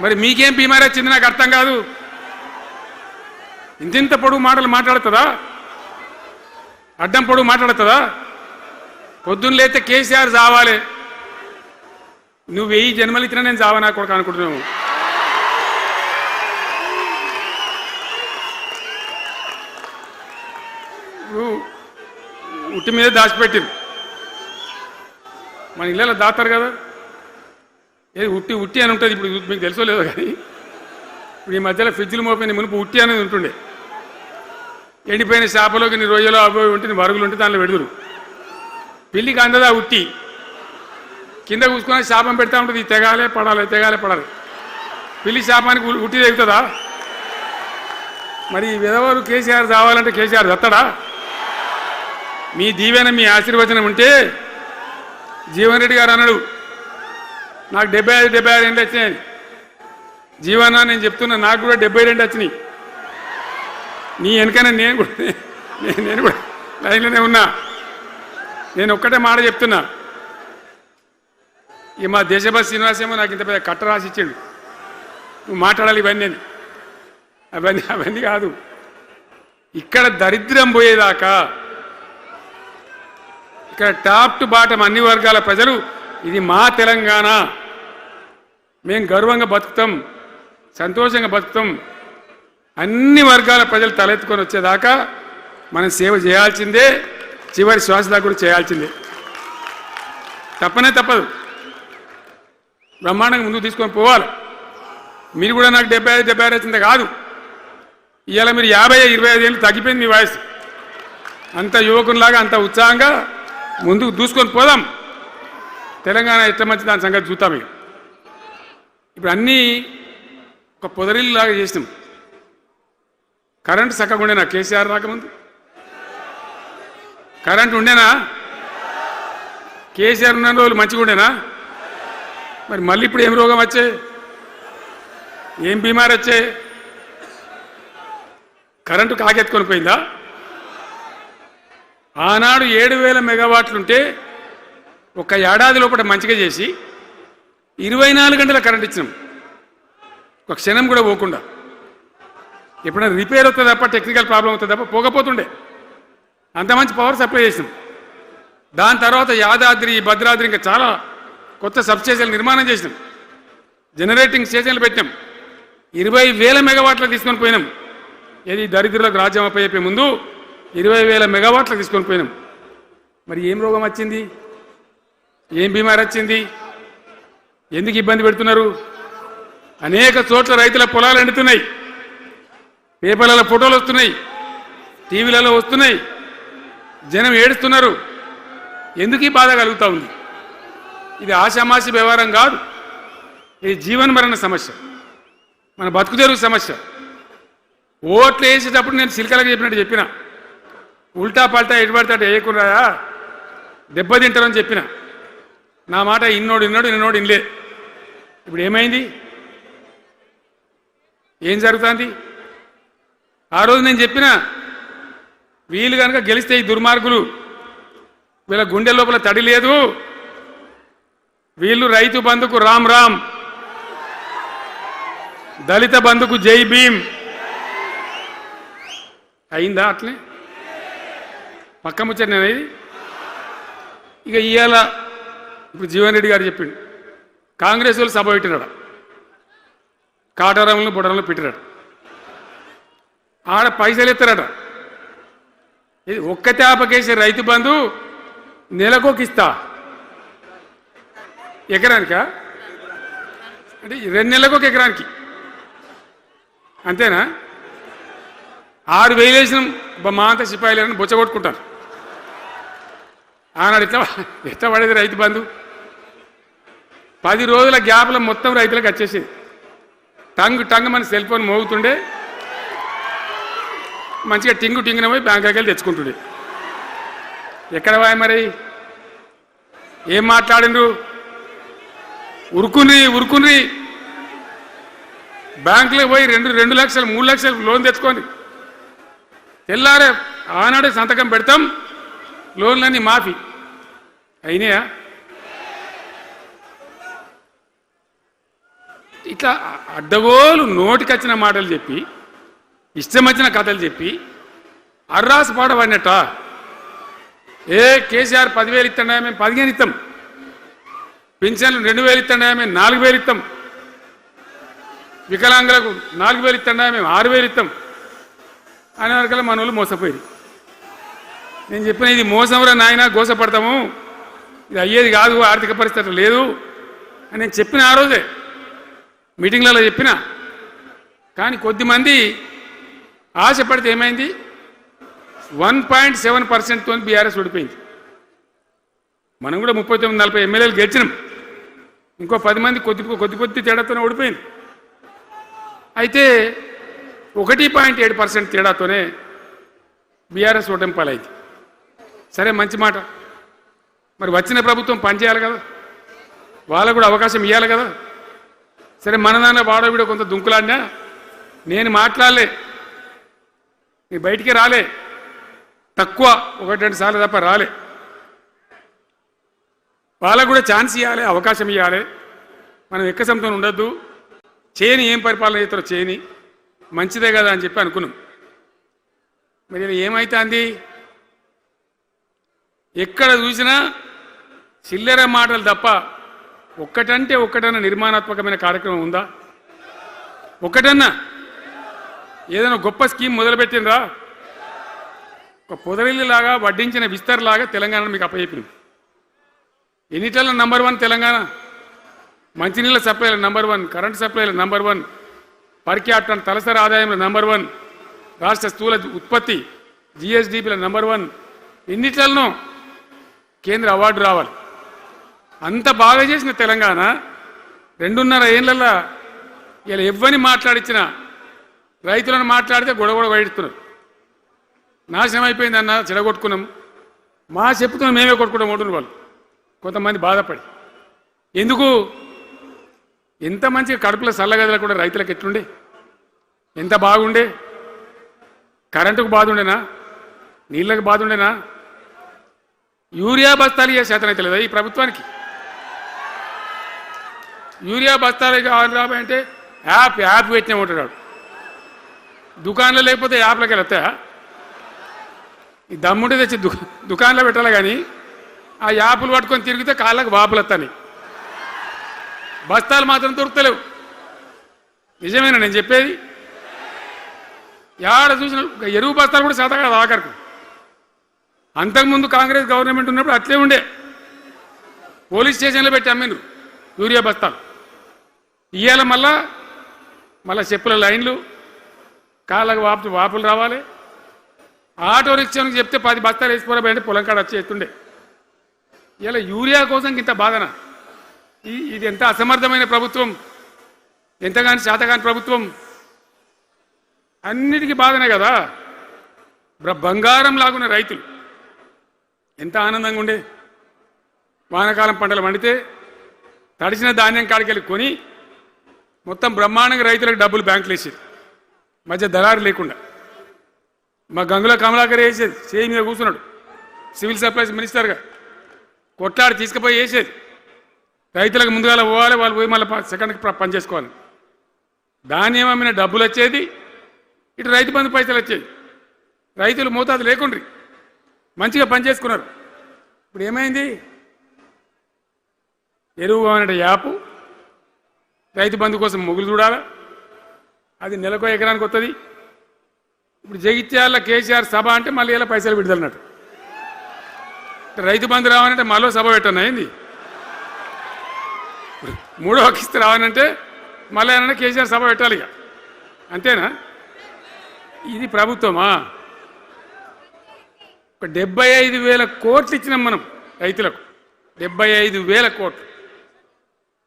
మరి మీకేం బీమారీ వచ్చింది నాకు అర్థం కాదు. ఇంతింత పొడుగు మాటలు మాట్లాడుతుందా? అడ్డం పొడుగు మాట్లాడుతుందా? పొద్దున్న లేతే కేసీఆర్ చావాలి, నువ్వు 1000 జన్మలు ఇచ్చినా నేను చావనా కొడుకు అనుకుంటున్నావు. ఉట్టి మీద దాచిపెట్టింది. మన ఇళ్ళలో దాతారు కదా, ఏది ఉట్టి ఉట్టి అని ఉంటుంది. ఇప్పుడు మీకు తెలుసో లేదో కానీ ఇప్పుడు ఈ మధ్యలో ఫ్రిడ్జ్లు మోపోయిన మునుపు ఉట్టి అనేది ఉంటుండే. ఎండిపోయిన చేపలోకి నీ రొయ్యలో అవి ఉంటుంది, మరుగులు ఉంటే దాంట్లో పెడుదురు. పిల్లికి అందదా ఉట్టి, కింద కూసుకొని శాపం పెడతా ఉంటుంది, తెగాలే పడాలి, తెగాలే పడాలి. పిల్లి శాపానికి ఉట్టి తెగుతుందా? మరి విధవారు కేసీఆర్ చావాలంటే కేసీఆర్ చస్తాడా? మీ దీవెన, మీ ఆశీర్వచనం ఉంటే జీవన్ రెడ్డి గారు అన్నాడు, నాకు 75-76 ఏళ్ళు వచ్చినాయి. జీవన నేను చెప్తున్నా, నాకు కూడా 72 వచ్చినాయి. నీ వెనకనే నేను కూడా లైన్లోనే ఉన్నా. నేను ఒక్కటే మాట చెప్తున్నా, ఈ మా దేశభక్తి శ్రీనివాసేమో నాకు ఇంత పెద్ద కట్ట రాసి ఇచ్చాడు, నువ్వు మాట్లాడాలి ఇవన్నీ అని. అవన్నీ కాదు, ఇక్కడ దరిద్రం పోయేదాకా, ఇక్కడ టాప్ టు బాటం అన్ని వర్గాల ప్రజలు ఇది మా తెలంగాణ, మేము గర్వంగా బతుకుతాం, సంతోషంగా బతుకుతాం, అన్ని వర్గాల ప్రజలు తలెత్తుకొని వచ్చేదాకా మనం సేవ చేయాల్సిందే, చివరి శ్వాస దాకా కూడా చేయాల్సిందే, తప్పనే తప్పదు. బ్రహ్మాండంగా ముందుకు తీసుకొని పోవాలి. మీరు కూడా నాకు 75-76 వచ్చిందే కాదు, ఇవాళ మీరు 50-25 ఏళ్ళు తగ్గిపోయింది మీ వయసు. అంత యువకునిలాగా అంత ఉత్సాహంగా ముందుకు దూసుకొని పోదాం. తెలంగాణ ఎట్లా మంచి దాని సంగతి చూద్దాం. ఇప్పుడు అన్నీ ఒక పొదరిల్లాగా చేసినాం. కరెంటు చక్కగా ఉండేనా కేసీఆర్ రాకముందు? కరెంటు ఉండేనా? కేసీఆర్ ఉన్న రోజులు మంచిగా ఉండేనా? మరి మళ్ళీ ఇప్పుడు ఏం రోగం వచ్చే, ఏం బీమారు వచ్చే? కరెంటు కాకెత్తుకొని పోయిందా? ఆనాడు 7,000 మెగావాట్లుంటే ఒక ఏడాది లోపల మంచిగా చేసి 24 గంటల కరెంట్ ఇచ్చినాం, ఒక క్షణం కూడా పోకుండా. ఎప్పుడైనా రిపేర్ అవుతుంది తప్ప, టెక్నికల్ ప్రాబ్లం అవుతుంది తప్ప పోకపోతుండే. అంత మంచి పవర్ సప్లై చేసినాం. దాని తర్వాత యాదాద్రి, భద్రాద్రి ఇంకా చాలా కొత్త సబ్స్టేషన్లు నిర్మాణం చేసినాం. జనరేటింగ్ స్టేషన్లు పెట్టినాం. 20,000 మెగావాట్లు తీసుకొని పోయినాం. ఏది దరిద్రులకు రాజ్యం అప్పయ్యే ముందు 20,000 మెగావాట్లు తీసుకొని పోయినాం. మరి ఏం రోగం వచ్చింది? ఏం బీమారి వచ్చింది? ఎందుకు ఇబ్బంది పెడుతున్నారు? అనేక చోట్ల రైతుల పొలాలు ఎండుతున్నాయి, పేపర్లలో ఫోటోలు వస్తున్నాయి, టీవీలలో వస్తున్నాయి, జనం ఏడుస్తున్నారు. ఎందుకు ఈ బాధ కలుగుతూ ఉంది? ఇది ఆషామాషి వ్యవహారం కాదు. ఇది జీవనమరణ సమస్య, మన బతుకు తెరుగు సమస్య. ఓట్లు వేసేటప్పుడు నేను సిల్కలకు చెప్పినట్టు చెప్పిన, ఉల్టా పల్టా ఎటు పడితే అటు వేయకుండా దెబ్బతింటారని చెప్పిన. నా మాట ఇన్నోడు ఇనలే. ఇప్పుడు ఏమైంది? ఏం జరుగుతుంది? ఆ రోజు నేను చెప్పిన, వీళ్ళు కనుక గెలిస్తే ఈ దుర్మార్గులు, వీళ్ళ గుండె లోపల తడి లేదు, వీళ్ళు రైతు బంధుకు రామ్ రామ్, దళిత బంధుకు జై భీమ్. అయిందా? అట్లే పక్క ముచ్చట నేను ఇది. ఇక ఇవాళ ఇప్పుడు జీవన్ రెడ్డి గారు చెప్పిండు, కాంగ్రెస్ వాళ్ళు సభ పెట్టినాడు, కాటారంలో బుడరంలో పెట్టినాడు. ఆడ పైసలు ఎత్తారట. ఇది ఒక్క తేపకేసే రైతు బంధు నెలకొక ఇస్తా, ఎకరానికా అంటే 2 నెలలకు ఒక ఎకరానికి అంతేనా? 6,000 వేసినాం. మా అంతా సిపాయిలని బొచ్చగొట్టుకుంటారు. ఆనాడు ఎట్లా పడేది రైతు బంధు? 10 రోజుల గ్యాప్లో మొత్తం రైతులకు వచ్చేసేది. టంగ్ మన సెల్ ఫోన్ మోగుతుండే, మంచిగా టింగున పోయి బ్యాంకుకి వెళ్ళి తెచ్చుకుంటుండే. ఎక్కడ పోయి మరి? ఏం మాట్లాడిండ్రు? ఉరుకుని బ్యాంకులో పోయి 2 లక్షలు 3 లక్షలు లోన్ తెచ్చుకోండి. తెల్లారే ఆనాడే సంతకం పెడతాం, లోన్లన్నీ మాఫీ అయినాయా? ఇట్లా అడ్డగోలు నోటికొచ్చిన మాటలు చెప్పి, ఇష్టం వచ్చిన కథలు చెప్పి అర్రాసు పాట పడినట్ట. కేసీఆర్ 10,000 ఇస్తాడా, మేము 15 ఇస్తాం. పింఛన్లు 2,000 ఇస్తాడా, మేము 4,000 ఇస్తాం. వికలాంగులకు 4,000 ఇస్తాడా, మేము 6,000 ఇస్తాం అనే వరకల్లా మన వాళ్ళు మోసపోయి. నేను చెప్పిన, ఇది మోసంరా నాయన, గోసపడతాము, ఇది అయ్యేది కాదు, ఆర్థిక పరిస్థితి లేదు అని నేను చెప్పిన. ఆ రోజే మీటింగ్లలో చెప్పిన. కానీ కొద్దిమంది ఆశపడితే ఏమైంది? 1.7%తో బీఆర్ఎస్ ఓడిపోయింది. మనం కూడా 39-40 ఎమ్మెల్యేలు గెలిచినాం. ఇంకో 10 మంది కొద్ది తేడాతోనే ఓడిపోయింది. అయితే 1.7% తేడాతోనే బీఆర్ఎస్ ఓటమి పాలైంది. సరే, మంచి మాట. మరి వచ్చిన ప్రభుత్వం పనిచేయాలి కదా, వాళ్ళకు కూడా అవకాశం ఇవ్వాలి కదా. సరే, మన నాన్న వాడవిడ కొంత దుంకులాడినా నేను మాట్లాడలే, నీ బయటికి రాలే, తక్కువ 1-2 సార్లు తప్ప రాలే. వాళ్ళకు కూడా ఛాన్స్ ఇవ్వాలి, అవకాశం ఇవ్వాలి. మనం ఎక్కసంతో ఉండొద్దు. చేయని ఏం పరిపాలన చేస్తారో చేయని, మంచిదే కదా అని చెప్పి అనుకున్నాం. మరి ఏమైతుంది? ఎక్కడ చూసినా చిల్లర మాటలు తప్ప ఒక్కటంటే ఒక్కటన్నా నిర్మాణాత్మకమైన కార్యక్రమం ఉందా? ఒక్కటన్నా ఏదైనా గొప్ప స్కీమ్ మొదలుపెట్టిందా? ఒక పొదరిల్లులాగా, వడ్డించిన విస్తరలాగా తెలంగాణ మీకు అప్పచెప్పింది. ఎన్నిటల నంబర్ 1 తెలంగాణ. మంచినీళ్ళ సప్లైల నంబర్ 1, కరెంటు సప్లైల నంబర్ 1, పర్ క్యాపిటల్ తలసరి ఆదాయంలో నంబర్ 1, రాష్ట్ర స్థూల ఉత్పత్తి జిఎస్డిపిల నంబర్ 1. ఎన్నిట్లలో కేంద్ర అవార్డు రావాలి. అంత బాగా చేసిన తెలంగాణ 2.5 ఏళ్లలో ఇలా ఎవ్వని మాట్లాడించినా రైతులను మాట్లాడితే గొడవ వైడుతున్నారు. నాశనం అయిపోయిందన్న చెడగొట్టుకున్నాం, మా చెప్పుతున్నాం మేమే కొట్టుకుంటాం ఉంటున్నారు వాళ్ళు. కొంతమంది బాధపడి ఎందుకు ఎంత మంచిగా కడుపులో చల్లగదలు కూడా రైతులకు ఎట్లుండే, ఎంత బాగుండే, కరెంటుకు బాధ ఉండేనా, నీళ్ళకు బాధ ఉండేనా? యూరియా బస్తాలు ఇయ్యే శాతం అయితే లేదా ఈ ప్రభుత్వానికి? యూరియా బస్తాలు కావాలి రాబోయంటే యాప్ పెట్టినా ఉంటాడు. దుకాణంలో లేకపోతే యాప్లోకి వెళ్తాయా? ఈ దమ్ముంటే తెచ్చి దుకాణంలో పెట్టాలి, కానీ ఆ యాప్లు పట్టుకొని తిరిగితే కాళ్ళకు వాపులు వస్తాయి. బస్తాలు మాత్రం దొరుకుతలేవు. నిజమేనా నేను చెప్పేది? యాడ చూసిన ఎరువు బస్తాలు కూడా శాతం కాదు ఆఖరికి. అంతకుముందు కాంగ్రెస్ గవర్నమెంట్ ఉన్నప్పుడు అట్లే ఉండే, పోలీస్ స్టేషన్లో పెట్టి అమ్మిండ్రు యూరియా బస్తాలు. ఇవాళ మళ్ళా చెప్పుల లైన్లు, కాళ్ళకు వాపులు రావాలి. ఆటో రిక్షానికి చెప్తే 10 బస్తాలు వేసిపోరాబోయంటే పొలం కాడ వచ్చి ఎత్తుండే. ఇలా యూరియా కోసం ఇంత బాధన. ఇది ఎంత అసమర్థమైన ప్రభుత్వం, ఎంతగాని శాతగాని ప్రభుత్వం. అన్నిటికీ బాధనే కదా. బంగారం లాగున్న రైతులు ఎంత ఆనందంగా ఉండే. వానాకాలం పంటలు పండితే తడిసిన ధాన్యం కాడికెళ్ళి కొని మొత్తం బ్రహ్మాండంగా రైతులకు డబ్బులు బ్యాంకులు వేసేది, మధ్య దళారు లేకుండా. మా గంగుల కమలాకర్ వేసేది, చేయి మీద కూర్చున్నాడు సివిల్ సప్లైస్ మినిస్టర్గా, కొట్లాడి తీసుకుపోయి వేసేది. రైతులకు ముందుగా పోవాలి, వాళ్ళు పోయి మళ్ళీ సెకండ్కి పని చేసుకోవాలి. ధాన్యం అమ్మిన డబ్బులు వచ్చేది, ఇటు రైతు బంధు పైసలు వచ్చేది. రైతులు మోతాదు లేకుండ్రి, మంచిగా పని చేసుకున్నారు. ఇప్పుడు ఏమైంది? ఎరువు అనే యాపు, రైతు బంధు కోసం మొగులు చూడాలా, అది నెలకో ఎకరానికి వస్తుంది. ఇప్పుడు జగిత్యాల కేసీఆర్ సభ అంటే మళ్ళీ ఇలా పైసలు విడుదలన్నట్టు. రైతు బంధు రావాలంటే మళ్ళీ సభ పెట్టను అయింది. మూడో కిస్తు రావాలంటే మళ్ళీ ఏమన్నా కేసీఆర్ సభ పెట్టాలి. ఇక అంతేనా? ఇది ప్రభుత్వమా? ఒక 75,000 కోట్లు ఇచ్చినాం మనం రైతులకు. 75,000 కోట్లు.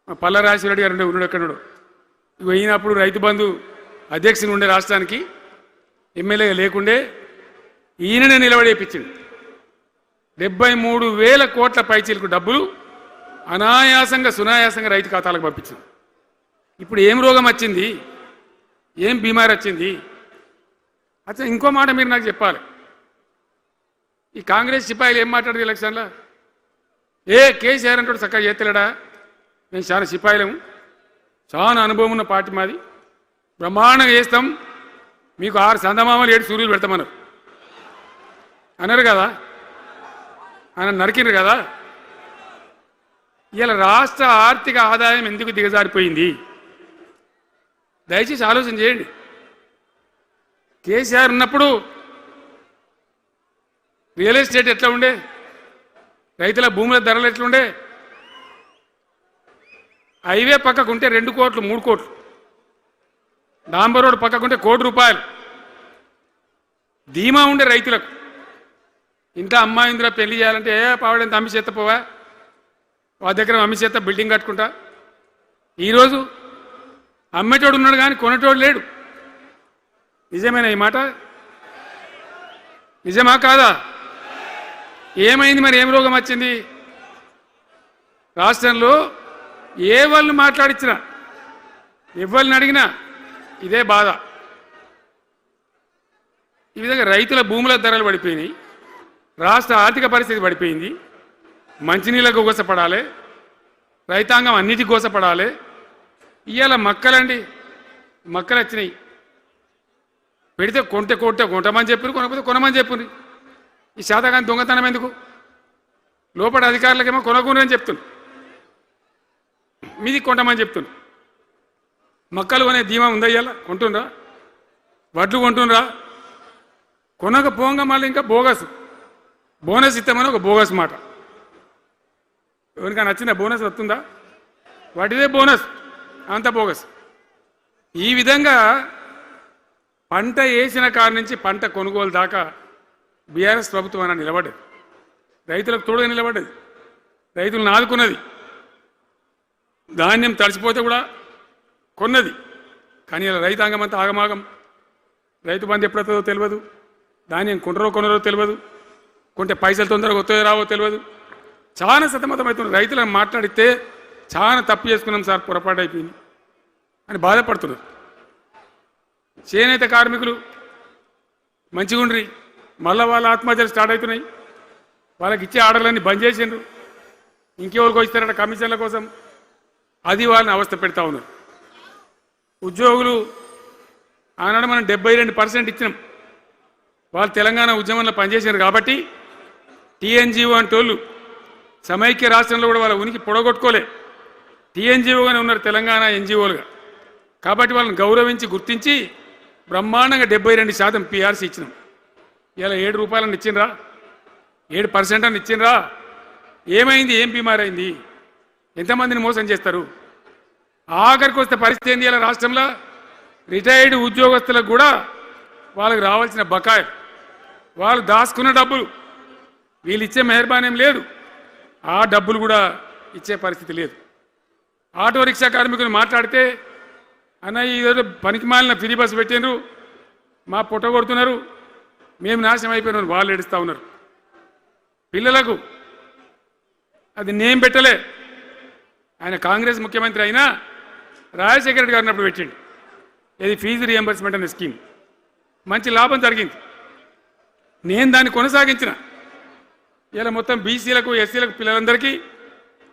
మా పల్లరాజశేఖర గారు ఉన్నాడు ఎక్కడున్నాడు. ఇవి అయినప్పుడు రైతు బంధు అధ్యక్షుని ఉండే రాష్ట్రానికి ఎమ్మెల్యేగా లేకుండే ఈయననే నిలబడేపించింది. 73,000 కోట్ల పైచీలకు డబ్బులు అనాయాసంగా సునాయాసంగా రైతు ఖాతాలకు పంపించింది. ఇప్పుడు ఏం రోగం వచ్చింది, ఏం బీమారి వచ్చింది? అచ్చా, ఇంకో మాట మీరు నాకు చెప్పాలి. ఈ కాంగ్రెస్ సిపాయిలు ఏం మాట్లాడదు ఎలక్షన్లో? కేసీఆర్ అంటాడు చక్కగా చేస్తలేడా, మేము చాలా సిపాయిలము, చాలా అనుభవం ఉన్న పార్టీ మాది, బ్రహ్మాండంగా చేస్తాం, మీకు 6 సందమామలు 7 సూర్యులు పెడతామన్నారు అన్నారు కదా, ఆయన నరికినారు కదా. ఇలా రాష్ట్ర ఆర్థిక ఆదాయం ఎందుకు దిగజారిపోయింది? దయచేసి ఆలోచన చేయండి. కేసీఆర్ ఉన్నప్పుడు రియల్ ఎస్టేట్ ఎట్లా ఉండే, రైతుల భూముల ధరలు ఎట్లుండే, హైవే పక్కకుంటే 2 కోట్లు 3 కోట్లు, డాంబర్ రోడ్ పక్కకుంటే ₹1 కోటి ధీమా ఉండే రైతులకు. ఇంట్లో అమ్మాయిందిరా పెళ్లి చేయాలంటే పావడంత అమ్మి చేత పోవా, వా దగ్గర అమ్మి చేత బిల్డింగ్ కట్టుకుంటా. ఈరోజు అమ్మేటోడు ఉన్నాడు కానీ కొనేటోడు లేడు. నిజమేనా ఈ మాట? నిజమా కాదా? ఏమైంది మరి? ఏం రోగం వచ్చింది? రాష్ట్రంలో ఏ వాళ్ళని మాట్లాడించినా, ఎవరిని అడిగినా ఇదే బాధ. ఈ విధంగా రైతుల భూముల ధరలు పడిపోయినాయి, రాష్ట్ర ఆర్థిక పరిస్థితి పడిపోయింది, మంచినీళ్ళకు గోసపడాలి, రైతాంగం అన్నిటికీ గోసపడాలి. ఇవాళ మక్కలండి, మక్కలు వచ్చినాయి, పెడితే కొంటమని చెప్పారు, కొనకపోతే కొనమని చెప్పారు. ఈ శాతగాని దొంగతనం ఎందుకు? లోపల అధికారులకేమో కొనకూడదని చెప్తున్నారు, మీది కొంటమని చెప్తున్నారు. మక్కలు కొనే ధీమా ఉందా? ఇవాళ కొంటుండ్రా? వడ్లు కొంటుండ్రా? కొనకపోగా మళ్ళీ ఇంకా బోనస్ ఇస్తామని ఒక బోగస్ మాట. ఎవరికైనా నచ్చిందా? బోనస్ వస్తుందా? వాటిదే బోనస్, అంత బోగస్. ఈ విధంగా పంట వేసిన కాడి నుంచి పంట కొనుగోలు దాకా బీఆర్ఎస్ ప్రభుత్వం అయినా నిలబడ్డది, రైతులకు తోడుగా నిలబడ్డది, రైతులను ఆదుకున్నది. ధాన్యం తడిసిపోతే కూడా కొన్నది, కానీ ఇలా రైతాంగం అంతా ఆగమాగం. రైతు బంధు ఎప్పుడవుతుందో తెలియదు, ధాన్యం కొనరో తెలియదు, కొంటే పైసలు తొందరగా వస్తాయో రావో తెలియదు. చాలా సతమతమవుతున్నారు. రైతులను మాట్లాడితే చాలా తప్పు చేసుకున్నాం సార్, పొరపాటు అయిపోయింది అని బాధపడుతున్నారు. చేనేత కార్మికులు మంచిగా ఉండ్రి, మళ్ళీ వాళ్ళ ఆత్మహత్యలు స్టార్ట్ అవుతున్నాయి. వాళ్ళకి ఇచ్చే ఆర్డర్లన్నీ బంద్ చేసిండ్రు. ఇంకెవరికి ఇస్తారట కమిషన్ల కోసం, అది వాళ్ళని అవస్థ పెడతా ఉన్నారు. ఉద్యోగులు ఆనాడు మనం 72% ఇచ్చినాం. వాళ్ళు తెలంగాణ ఉద్యమంలో పనిచేశారు కాబట్టి టీఎన్జిఓ అంటోళ్ళు సమైక్య రాష్ట్రంలో కూడా వాళ్ళ ఉనికి పొడగొట్టుకోలే. టీఎన్జిఓగానే ఉన్నారు తెలంగాణ ఎన్జిఓలుగా. కాబట్టి వాళ్ళని గౌరవించి గుర్తించి బ్రహ్మాండంగా 72% పిఆర్సీ ఇచ్చినాం. ఇలా 7 రూపాయలను ఇచ్చిండ్రా, 7% అని ఇచ్చిండ్రా. ఏమైంది? ఏం బీమారైంది? ఎంతమందిని మోసం చేస్తారు? ఆఖరికి వస్తే పరిస్థితి ఏంది? ఇలా రాష్ట్రంలో రిటైర్డ్ ఉద్యోగస్తులకు కూడా వాళ్ళకి రావాల్సిన బకాయిలు, వాళ్ళు దాచుకున్న డబ్బులు వీళ్ళు ఇచ్చే మెహర్బానేం లేదు, ఆ డబ్బులు కూడా ఇచ్చే పరిస్థితి లేదు. ఆటో రిక్షా కార్మికులు మాట్లాడితే అన్నయ్య ఈరోజు పనికి మాలిన ఫ్రీ బస్సు పెట్టిండ్రు, మా పొట్ట కొడుతున్నారు, మేము నాశనం అయిపోయినారు, వాళ్ళు ఏడుస్తూ ఉన్నారు. పిల్లలకు అది నేమ్ పెట్టలే. ఆయన కాంగ్రెస్ ముఖ్యమంత్రి అయినా రాజశేఖర రెడ్డి గారు ఉన్నప్పుడు పెట్టిండు. ఇది ఫీజు రియంబర్స్మెంట్ అనే స్కీమ్, మంచి లాభం జరిగింది. నేను దాన్ని కొనసాగించిన. ఇలా మొత్తం బీసీలకు ఎస్సీలకు పిల్లలందరికీ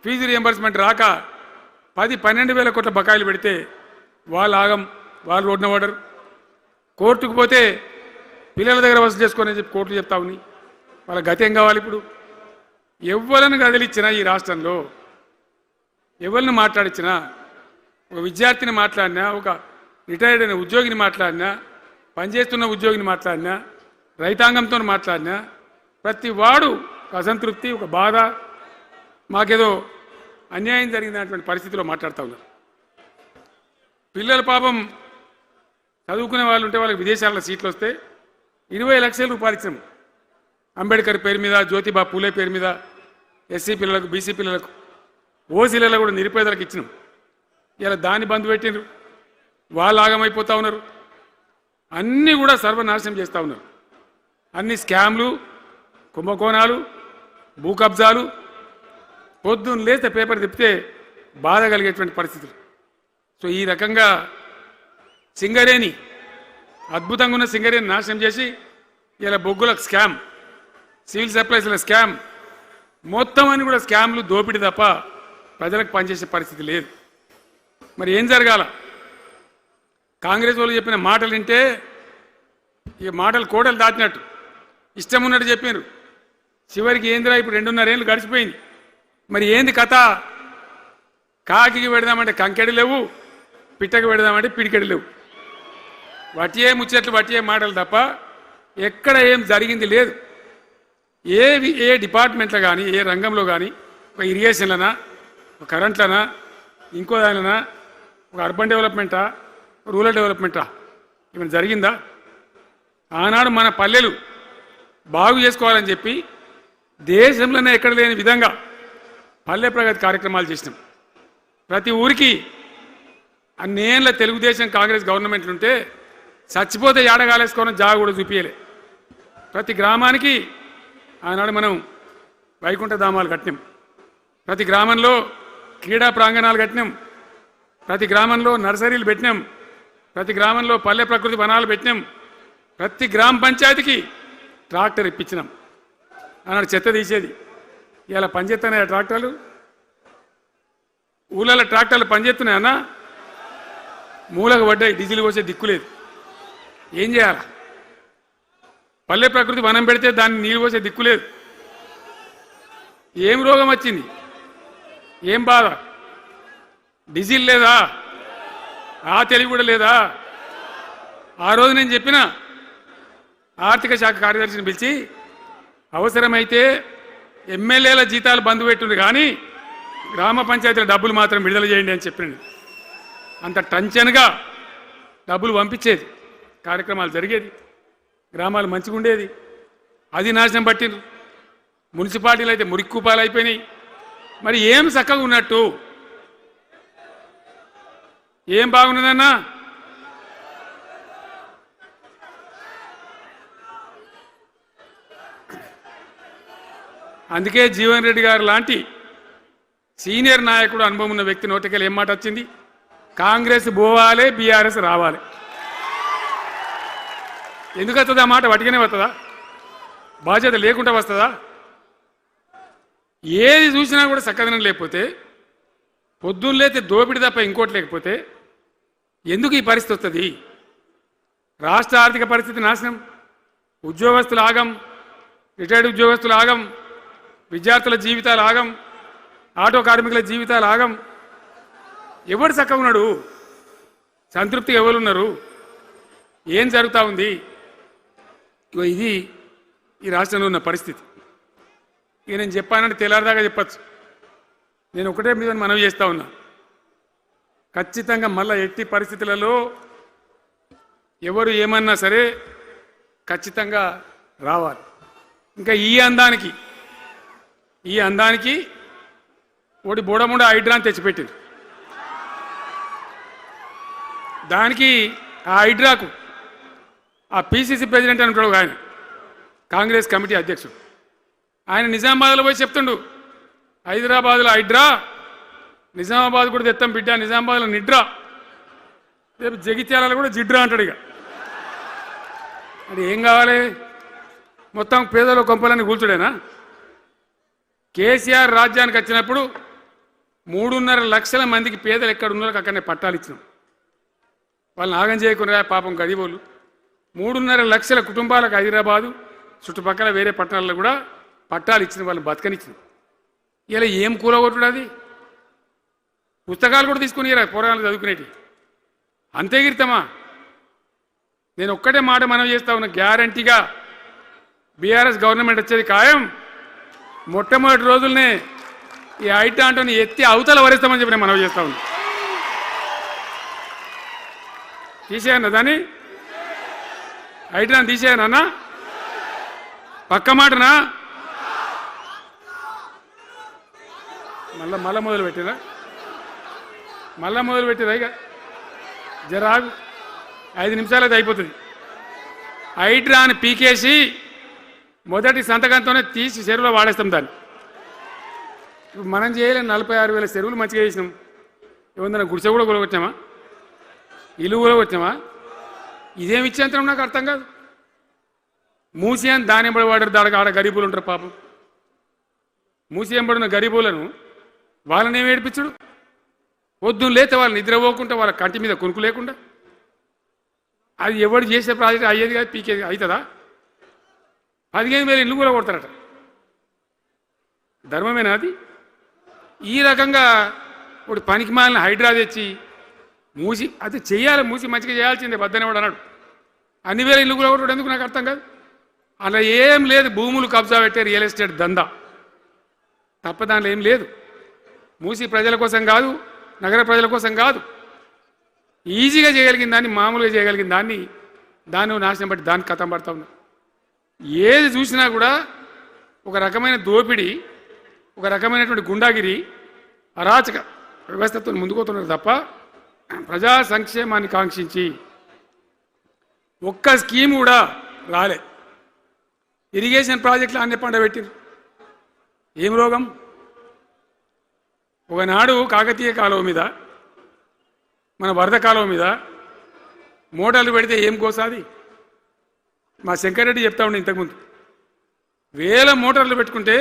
ఫీజు రియంబర్స్మెంట్ రాక 10-12 వేల కోట్ల బకాయిలు పెడితే వాళ్ళు ఆగం, వాళ్ళు రోడ్డున పడరు. కోర్టుకు పోతే పిల్లల దగ్గర వసూలు చేసుకోని చెప్పి కోర్టులు చెప్తా ఉన్నాయి. వాళ్ళ గతి ఏం కావాలి? ఇప్పుడు ఎవరిని కదిలిచ్చినా ఈ రాష్ట్రంలో, ఎవరిని మాట్లాడించినా, ఒక విద్యార్థిని మాట్లాడినా, ఒక రిటైర్డ్ అయిన ఉద్యోగిని మాట్లాడినా, పనిచేస్తున్న ఉద్యోగిని మాట్లాడినా, రైతాంగంతో మాట్లాడినా ప్రతి వాడు ఒక అసంతృప్తి, ఒక బాధ, మాకేదో అన్యాయం జరిగినటువంటి పరిస్థితిలో మాట్లాడుతూ ఉన్నారు. పిల్లల పాపం చదువుకునే వాళ్ళు ఉంటే వాళ్ళకి విదేశాల్లో సీట్లు వస్తే 20 లక్షల రూపాయలు ఇచ్చినాం. అంబేద్కర్ పేరు మీద, జ్యోతిబా పూలే పేరు మీద ఎస్సీ పిల్లలకు, బీసీ పిల్లలకు, ఓసీలలో కూడా నిరుపేదలకు ఇచ్చినాం. ఇలా దాన్ని బంద్ పెట్టినారు. వాళ్ళు ఆగమైపోతూ ఉన్నారు. అన్నీ కూడా సర్వనాశనం చేస్తూ ఉన్నారు. అన్ని స్కామ్లు, కుంభకోణాలు, భూ కబ్జాలు. పొద్దున్న లేస్తే పేపర్ తిప్పితే బాధ కలిగేటువంటి పరిస్థితులు. సో ఈ రకంగా సింగరేణి, అద్భుతంగా ఉన్న సింగరేణి నాశనం చేసి ఇలా బొగ్గులకు స్కామ్, సివిల్ సప్లైస్ల స్కామ్, మొత్తం అని కూడా స్కామ్లు, దోపిడీ తప్ప ప్రజలకు పనిచేసే పరిస్థితి లేదు. మరి ఏం జరగాల? కాంగ్రెస్ వాళ్ళు చెప్పిన మాటలు వింటే ఈ మాటలు కోటలు దాటినట్టు ఇష్టం ఉన్నట్టు చెప్పారు. చివరికి ఏందిరా ఇప్పుడు 2.5 ఏళ్ళు గడిచిపోయింది. మరి ఏంది కథ? కాకికి పెడదామంటే కంకెడి లేవు, పిట్టకి పెడదామంటే పిడికెడి లేవు. వటియే ముచ్చట్లు, వటియే మాటలు తప్ప ఎక్కడ ఏం జరిగింది లేదు. ఏ డిపార్ట్మెంట్లో కానీ, ఏ రంగంలో కానీ, ఒక ఇరిగేషన్లనా, ఒక కరెంట్లనా, ఇంకో దానిలనా, ఒక అర్బన్ డెవలప్మెంటా, రూరల్ డెవలప్మెంటా ఏమైనా జరిగిందా? ఆనాడు మన పల్లెలు బాగు చేసుకోవాలని చెప్పి దేశంలోనే ఎక్కడ లేని విధంగా పల్లె ప్రగతి కార్యక్రమాలు చేసినాం. ప్రతి ఊరికి అన్నేళ్ళ తెలుగుదేశం కాంగ్రెస్ గవర్నమెంట్లు ఉంటే చచ్చిపోతే ఏడగాలేసుకోవడం జాగా కూడా చూపించలే. ప్రతి గ్రామానికి ఆనాడు మనం వైకుంఠ ధామాలు కట్టినాం. ప్రతి గ్రామంలో క్రీడా ప్రాంగణాలు కట్టినాం. ప్రతి గ్రామంలో నర్సరీలు పెట్టినాం. ప్రతి గ్రామంలో పల్లె ప్రకృతి వనాలు పెట్టినాం. ప్రతి గ్రామ పంచాయతీకి ట్రాక్టర్ ఇప్పించినాం. ఆనాడు చెత్త తీసేది, ఇలా పనిచేస్తున్నాయి ట్రాక్టర్లు. ఊళ్ళలో ట్రాక్టర్లు పనిచేస్తున్నాయి అన్న, మూలకు పడ్డాయి, డీజిల్ పోసే దిక్కులేదు. ఏం చేయాలి? పల్లె ప్రకృతి వనం పెడితే దాన్ని నీళ్ళు పోసే దిక్కులేదు. ఏం రోగం వచ్చింది? ఏం బాధ? డీజిల్ లేదా? ఆ తెలివి కూడా లేదా? ఆ రోజు నేను చెప్పిన ఆర్థిక శాఖ కార్యదర్శిని పిలిచి అవసరమైతే ఎమ్మెల్యేల జీతాలు బంద్ పెట్టుంది కానీ గ్రామ పంచాయతీల డబ్బులు మాత్రం విడుదల చేయండి అని చెప్పినండి. అంత టెన్షన్గా డబ్బులు పంపించేది, కార్యక్రమాలు జరిగేది, గ్రామాలు మంచిగా ఉండేది. అది నాశనం పట్టిండ్రు. మున్సిపాలిటీలు అయితే మురిక్కుపాలు అయిపోయినాయి. మరి ఏం చక్కగా ఉన్నట్టు? ఏం బాగున్నదన్నా? అందుకే జీవన్ రెడ్డి గారు లాంటి సీనియర్ నాయకుడు అనుభవం ఉన్న వ్యక్తి నోటికెళ్ళి ఏం మాట వచ్చింది? కాంగ్రెస్ పోవాలి, బీఆర్ఎస్ రావాలి. ఎందుకు వస్తుంది ఆ మాట? వటిగానే వస్తుందా? బాధ్యత లేకుండా వస్తుందా? ఏది చూసినా కూడా చక్కదనం లేకపోతే, పొద్దున్న లేతే దోపిడి తప్ప ఇంకోటి లేకపోతే ఎందుకు ఈ పరిస్థితి వస్తుంది? రాష్ట్ర ఆర్థిక పరిస్థితి నాశనం, ఉద్యోగస్తులు ఆగం, రిటైర్డ్ ఉద్యోగస్తులు ఆగం, విద్యార్థుల జీవితాలు ఆగం, ఆటో కార్మికుల జీవితాలు ఆగం. ఎవడు చక్కగా ఉన్నాడు? సంతృప్తి ఎవరున్నారు? ఏం జరుగుతూ ఉంది? ఇది ఈ రాష్ట్రంలో ఉన్న పరిస్థితి. ఇక నేను చెప్పానంటే తెల్లారిదాకా చెప్పచ్చు. నేను ఒకటే మీద మనవి చేస్తూ ఉన్నా, ఖచ్చితంగా మళ్ళీ ఎట్టి పరిస్థితులలో ఎవరు ఏమన్నా సరే ఖచ్చితంగా రావాలి. ఇంకా ఈ అందానికి ఒకటి బోడముండ హైడ్రాని తెచ్చిపెట్టింది. దానికి ఆ హైడ్రాకు ఆ పిసిసి ప్రెసిడెంట్ అని ఉంటాడు ఆయన, కాంగ్రెస్ కమిటీ అధ్యక్షుడు, ఆయన నిజామాబాద్లో పోయి చెప్తుండు, హైదరాబాద్లో హైడ్రా, నిజామాబాద్ కూడా తెత్తాం బిడ్డ, నిజామాబాద్లో నిడ్రా, రేపు జగిత్యాలలో కూడా జిడ్రా అంటాడు. ఇక అది ఏం కావాలి? మొత్తం పేదల కొంపలన్నీ కూల్చుడేనా? కేసీఆర్ రాజ్యానికి వచ్చినప్పుడు 3.5 లక్షల మందికి పేదలు ఎక్కడ ఉన్నారో అక్కడనే పట్టాలు ఇచ్చినాం. వాళ్ళని ఆగం చేయకుండా పాపం గరీబోళ్ళు 3.5 లక్షల కుటుంబాలకు హైదరాబాదు చుట్టుపక్కల వేరే పట్టణాల్లో కూడా పట్టాలు ఇచ్చిన, వాళ్ళని బతకనిచ్చినాం. ఇలా ఏం కూలగొట్టుడు? అది పుస్తకాలు కూడా తీసుకుని పోరాలు చదువుకునేటి అంతే గిరితమా? నేను ఒక్కటే మాట మనవి చేస్తా ఉన్నా, గ్యారంటీగా బీఆర్ఎస్ గవర్నమెంట్ వచ్చేది ఖాయం. మొట్టమొదటి రోజులనే ఈ ఐటాంటోని ఎత్తి అవతల వరేస్తామని చెప్పి నేను మనవి చేస్తా ఉన్నా. తీసేయన్నా దాన్ని, ఐటాన్ తీసేయనన్నా, పక్క మాటనా? మళ్ళా మొదలు పెట్టిరా ఇక జరాగు 5 నిమిషాలు అయితే అయిపోతుంది. హైడ్రాని పీకేసి మొదటి సంతకంతోనే తీసి చెరువులో వాడేస్తాం దాన్ని. ఇప్పుడు మనం చేయలేం. 46,000 చెరువులు మంచిగా చేసినాం. ఏమన్నా గుడిసె కూడా కూలగొట్టినామా? ఇల్లు కూలగొట్టినామా? ఇదేమి ఇచ్చేంతరం నాకు అర్థం కాదు. మూసి అని దాని ఎంబడి వాడారు, దానికి ఆడ గరీబులు ఉంటారు పాపం. మూసి ఎంబడిన గరీబులను వాళ్ళని ఏమి ఏడిపించడు? పొద్దున్న లేతే వాళ్ళు నిద్రపోకుండా, వాళ్ళ కంటి మీద కొనుక్కు లేకుండా, అది ఎవడు చేసే ప్రాజెక్ట్ అయ్యేది కాదు, పీకేది అవుతుందా? 15,000 ఇల్లు కూడా కొడతారట. ధర్మమేనా అది? ఈ రకంగా ఒకటి పనికి మాలిన హైడ్రా తెచ్చి మూసి అది చెయ్యాలి, మూసి మంచిగా చేయాల్సిందే వద్దనేవాడు అన్నాడు. అన్ని వేల ఇల్లు కూడా కొట్టడం ఎందుకు నాకు అర్థం కాదు. అలా ఏం లేదు, భూములు కబ్జా పెట్టే రియల్ ఎస్టేట్ దందా తప్ప దానిలో ఏం లేదు. మూసి ప్రజల కోసం కాదు, నగర ప్రజల కోసం కాదు, ఈజీగా చేయగలిగిన దాన్ని, మామూలుగా చేయగలిగిన దాన్ని నాశనం బట్టి దానికి కథం పడతా ఉన్నా. ఏది చూసినా కూడా ఒక రకమైన దోపిడీ, ఒక రకమైనటువంటి గుండాగిరి, అరాచక వ్యవస్థతో ముందుకోతున్నారు తప్ప ప్రజా సంక్షేమాన్ని కాంక్షించి ఒక్క స్కీమ్ కూడా రాలే. ఇరిగేషన్ ప్రాజెక్టులు అన్ని పండబెట్టిరు. ఏం రోగం? ఒకనాడు కాకతీయ కాలువ మీద, మన వరద కాలువ మీద మోటార్లు పెడితే ఏం కోసాది? మా శంకరెడ్డి చెప్తా ఉండే ఇంతకుముందు, 1000 మోటార్లు పెట్టుకుంటే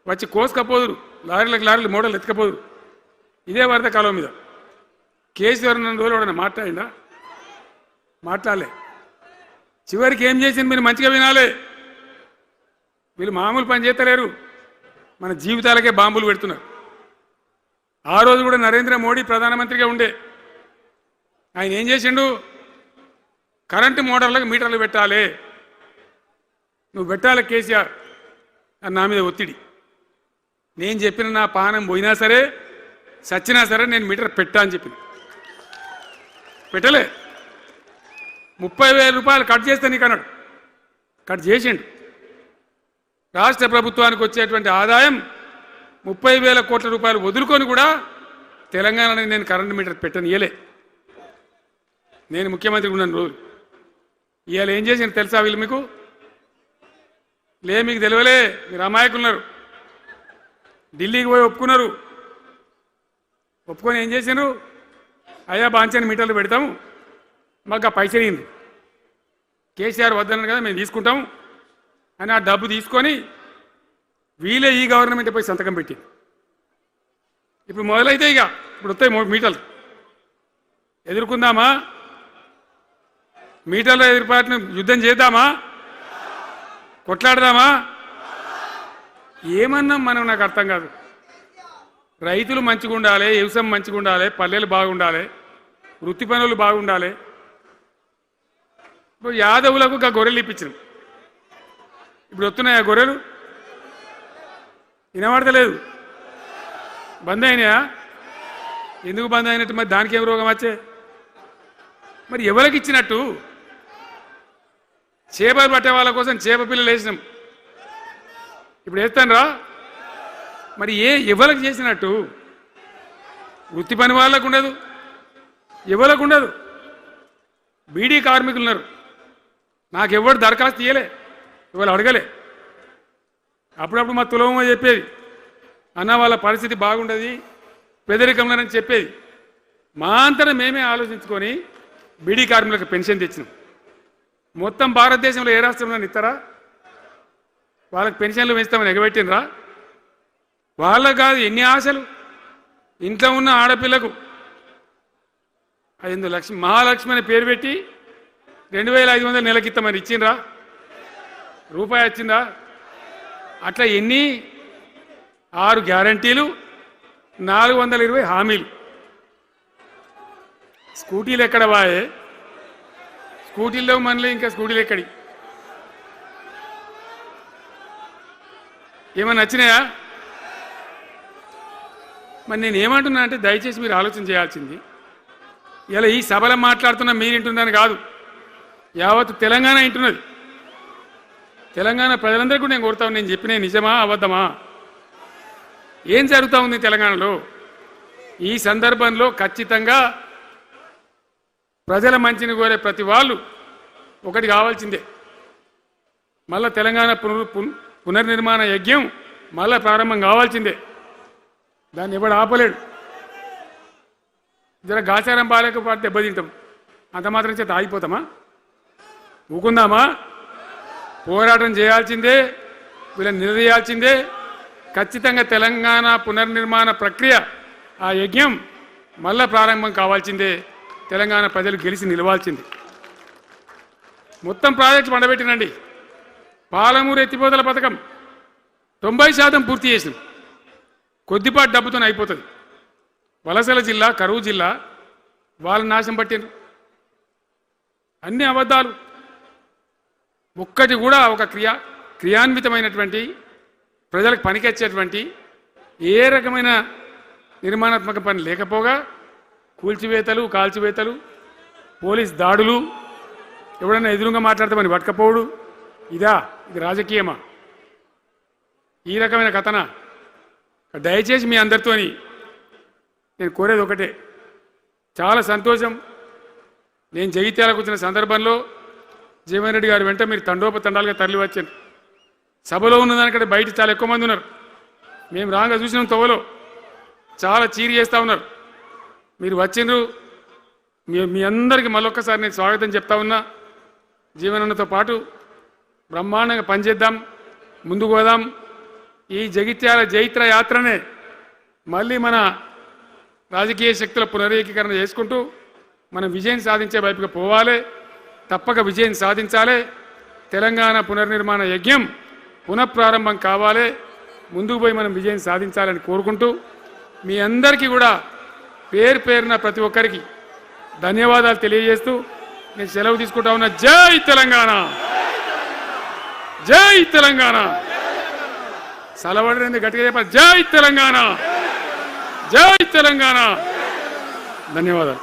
వచ్చి కోసుకపోదురు, లారీలు మోటార్లు ఎత్తుకపోదురు. ఇదే వరద కాలువ మీద కేసీఆర్ రోజులు వాడన్నా మాట్లాడిందా? మాట్లాడలే. చివరికి ఏం చేసింది మీరు మంచిగా వినాలి. వీళ్ళు మామూలు పని చేస్తలేరు, మన జీవితాలకే బాంబులు పెడుతున్నారు. ఆ రోజు కూడా నరేంద్ర మోడీ ప్రధానమంత్రిగా ఉండే ఆయన ఏం చేసిండు? కరెంటు మోటార్లకు మీటర్లు పెట్టాలి, నువ్వు పెట్టాలి కేసీఆర్ అని నా మీద ఒత్తిడి. నేను చెప్పిన నా పానం పోయినా సరే, చచ్చినా సరే నేను మీటర్ పెట్టా అని చెప్పిన. పెట్టలే. 30,000 రూపాయలు కట్ చేస్తే నీకు అన్నాడు, కట్ చేసిండు. రాష్ట్ర ప్రభుత్వానికి వచ్చేటువంటి ఆదాయం 30,000 కోట్ల రూపాయలు వదులుకొని కూడా తెలంగాణలో నేను కరెంటు మీటర్ పెట్టనియలే. నేను ముఖ్యమంత్రి ఉన్నాను రోజు. ఇవాళ ఏం చేసింది తెలుసా వీళ్ళు? మీకు తెలియలే, మీరు అమాయకులున్నారు. ఢిల్లీకి పోయి ఒప్పుకున్నారు. ఒప్పుకొని ఏం చేసినారు? అయ్యా బాంచని మీటర్లు పెడతాము, మాకు ఆ పైసలు ఇయ్యండి. కేసీఆర్ వద్దన్నారు కదా మేము తీసుకుంటాము అని ఆ డబ్బు తీసుకొని వీళ్ళే ఈ గవర్నమెంట్ పోయి సంతకం పెట్టి ఇప్పుడు మొదలైతే ఇక ఇప్పుడు వస్తాయి మీటర్లు. ఎదుర్కొందామా? మీటర్ల ఎదురుపాటును యుద్ధం చేద్దామా? కొట్లాడదామా? ఏమన్నాం మనం? నాకు అర్థం కాదు. రైతులు మంచిగా ఉండాలి, వ్యవసాయం మంచిగా ఉండాలి, పల్లెలు బాగుండాలి, వృత్తి పనులు బాగుండాలి. ఇప్పుడు యాదవులకు ఒక గొర్రెలు ఇప్పించినాం. ఇప్పుడు వస్తున్నాయి ఆ గొర్రెలు? వినబడతలేదు. బంద్ అయినాయా? ఎందుకు బంద్ అయినట్టు? మరి దానికి ఏం రోగం వచ్చే? మరి ఎవరికి ఇచ్చినట్టు? చేపలు పట్టే వాళ్ళ కోసం చేప పిల్లలు వేసినాం, ఇప్పుడు వేస్తాను రా. మరి ఎవరికి చేసినట్టు? వృత్తి పని వాళ్ళకు ఉండదు, ఎవరికి ఉండదు. బీడీ కార్మికులు ఉన్నారు, నాకెవ్వరు దరఖాస్తు ఇయ్యలే, ఇవాళ అడగలే. అప్పుడప్పుడు మా తులవమ్మ చెప్పేది, అన్న వాళ్ళ పరిస్థితి బాగుండదు పేదరికంలోనని చెప్పేది. మా అంతటా మేమే ఆలోచించుకొని బీడీ కార్మికులకు పెన్షన్ తెచ్చినాం. మొత్తం భారతదేశంలో ఏ రాష్ట్రంలో ఇస్తారా? వాళ్ళకి పెన్షన్లు పెంచుతామని ఎగబెట్టినరా? వాళ్ళకు కాదు, ఎన్ని ఆశలు ఇంట్లో ఉన్న ఆడపిల్లకు 5 లక్షలు మహాలక్ష్మి అనే పేరు పెట్టి 2500 నెలకిస్తామని ఇచ్చిండ్రా? రూపాయి వచ్చిందా? అట్లా ఎన్ని 6 గ్యారంటీలు, 420 హామీలు. స్కూటీలు ఎక్కడ వాయే? స్కూటీల్లో మనలే, ఇంకా స్కూటీలు ఎక్కడి? ఏమన్నా నచ్చినాయా? మరి నేను ఏమంటున్నా అంటే దయచేసి మీరు ఆలోచన చేయాల్సింది, ఇలా ఈ సభలో మాట్లాడుతున్నా మీరు వింటున్నాను కాదు, యావత్ తెలంగాణ వింటున్నది. తెలంగాణ ప్రజలందరికీ నేను కోరుతాను, నేను చెప్పిన నిజమా అబద్ధమా? ఏం జరుగుతూ ఉంది తెలంగాణలో? ఈ సందర్భంలో ఖచ్చితంగా ప్రజల మంచిని కోరే ప్రతి వాళ్ళు ఒకటి కావాల్సిందే, మళ్ళా తెలంగాణ పునర్నిర్మాణ యజ్ఞం మళ్ళా ప్రారంభం కావాల్సిందే. దాన్ని ఎవడు ఆపలేడు. జర గాచారం బాలేకపోతే దెబ్బతింటాం, అంత మాత్రం చేత ఆగిపోతామా? ఊకుందామా? పోరాటం చేయాల్సిందే, వీళ్ళని నిలదీయాల్సిందే. ఖచ్చితంగా తెలంగాణ పునర్నిర్మాణ ప్రక్రియ, ఆ యజ్ఞం మళ్ళా ప్రారంభం కావాల్సిందే. తెలంగాణ ప్రజలు గెలిచి నిలవాల్సింది. మొత్తం ప్రాజెక్టు పండబెట్టినండి. పాలమూరు ఎత్తిపోతల పథకం 90% పూర్తి చేసినాం. కొద్దిపాటి డబ్బుతో అయిపోతుంది. వలసల జిల్లా, కరువు జిల్లా వాళ్ళ నాశనం పట్టిండ్రు. అన్ని అబద్ధాలు. ఒక్కటి కూడా ఒక క్రియాన్వితమైనటువంటి ప్రజలకు పనికొచ్చేటువంటి ఏ రకమైన నిర్మాణాత్మక పని లేకపోగా కూల్చివేతలు, కాల్చివేతలు, పోలీస్ దాడులు, ఎవడన్నా ఎదురుగా మాట్లాడితే మరి పట్టుకపోవడు. ఇది రాజకీయమా? ఈ రకమైన కథన? దయచేసి మీ అందరితోని నేను కోరేది ఒకటే, చాలా సంతోషం. నేను జగిత్యాలకు వచ్చిన సందర్భంలో జీవన్ రెడ్డి గారు వెంట మీరు తండోపతండాలుగా తరలి వచ్చాను. సభలో ఉన్నదానికంటే బయట చాలా ఎక్కువ మంది ఉన్నారు. మేము రాగా చూసినాం, తోవలో చాలా చీరి చేస్తూ ఉన్నారు. మీరు వచ్చిండ్రు, మీ అందరికీ మళ్ళొక్కసారి నేను స్వాగతం చెప్తా ఉన్నా. జీవనన్నతో పాటు బ్రహ్మాండంగా పనిచేద్దాం, ముందుకు పోదాం. ఈ జగిత్యాల జైత్ర యాత్రనే మళ్ళీ మన రాజకీయ శక్తుల పునరేకీకరణ చేసుకుంటూ మనం విజయం సాధించే వైపుగా పోవాలి. తప్పక విజయం సాధించాలి. తెలంగాణ పునర్నిర్మాణ యజ్ఞం పునఃప్రారంభం కావాలి. ముందుకు పోయి మనం విజయం సాధించాలని కోరుకుంటూ మీ అందరికీ కూడా పేరు పేరున ప్రతి ఒక్కరికి ధన్యవాదాలు తెలియజేస్తూ నేను సెలవు తీసుకుంటా ఉన్నా. జై తెలంగాణ, జై తెలంగాణ. సలవడరేంది గట్టిగా చెప్పాలి. జై తెలంగాణ, జై తెలంగాణ. ధన్యవాదాలు.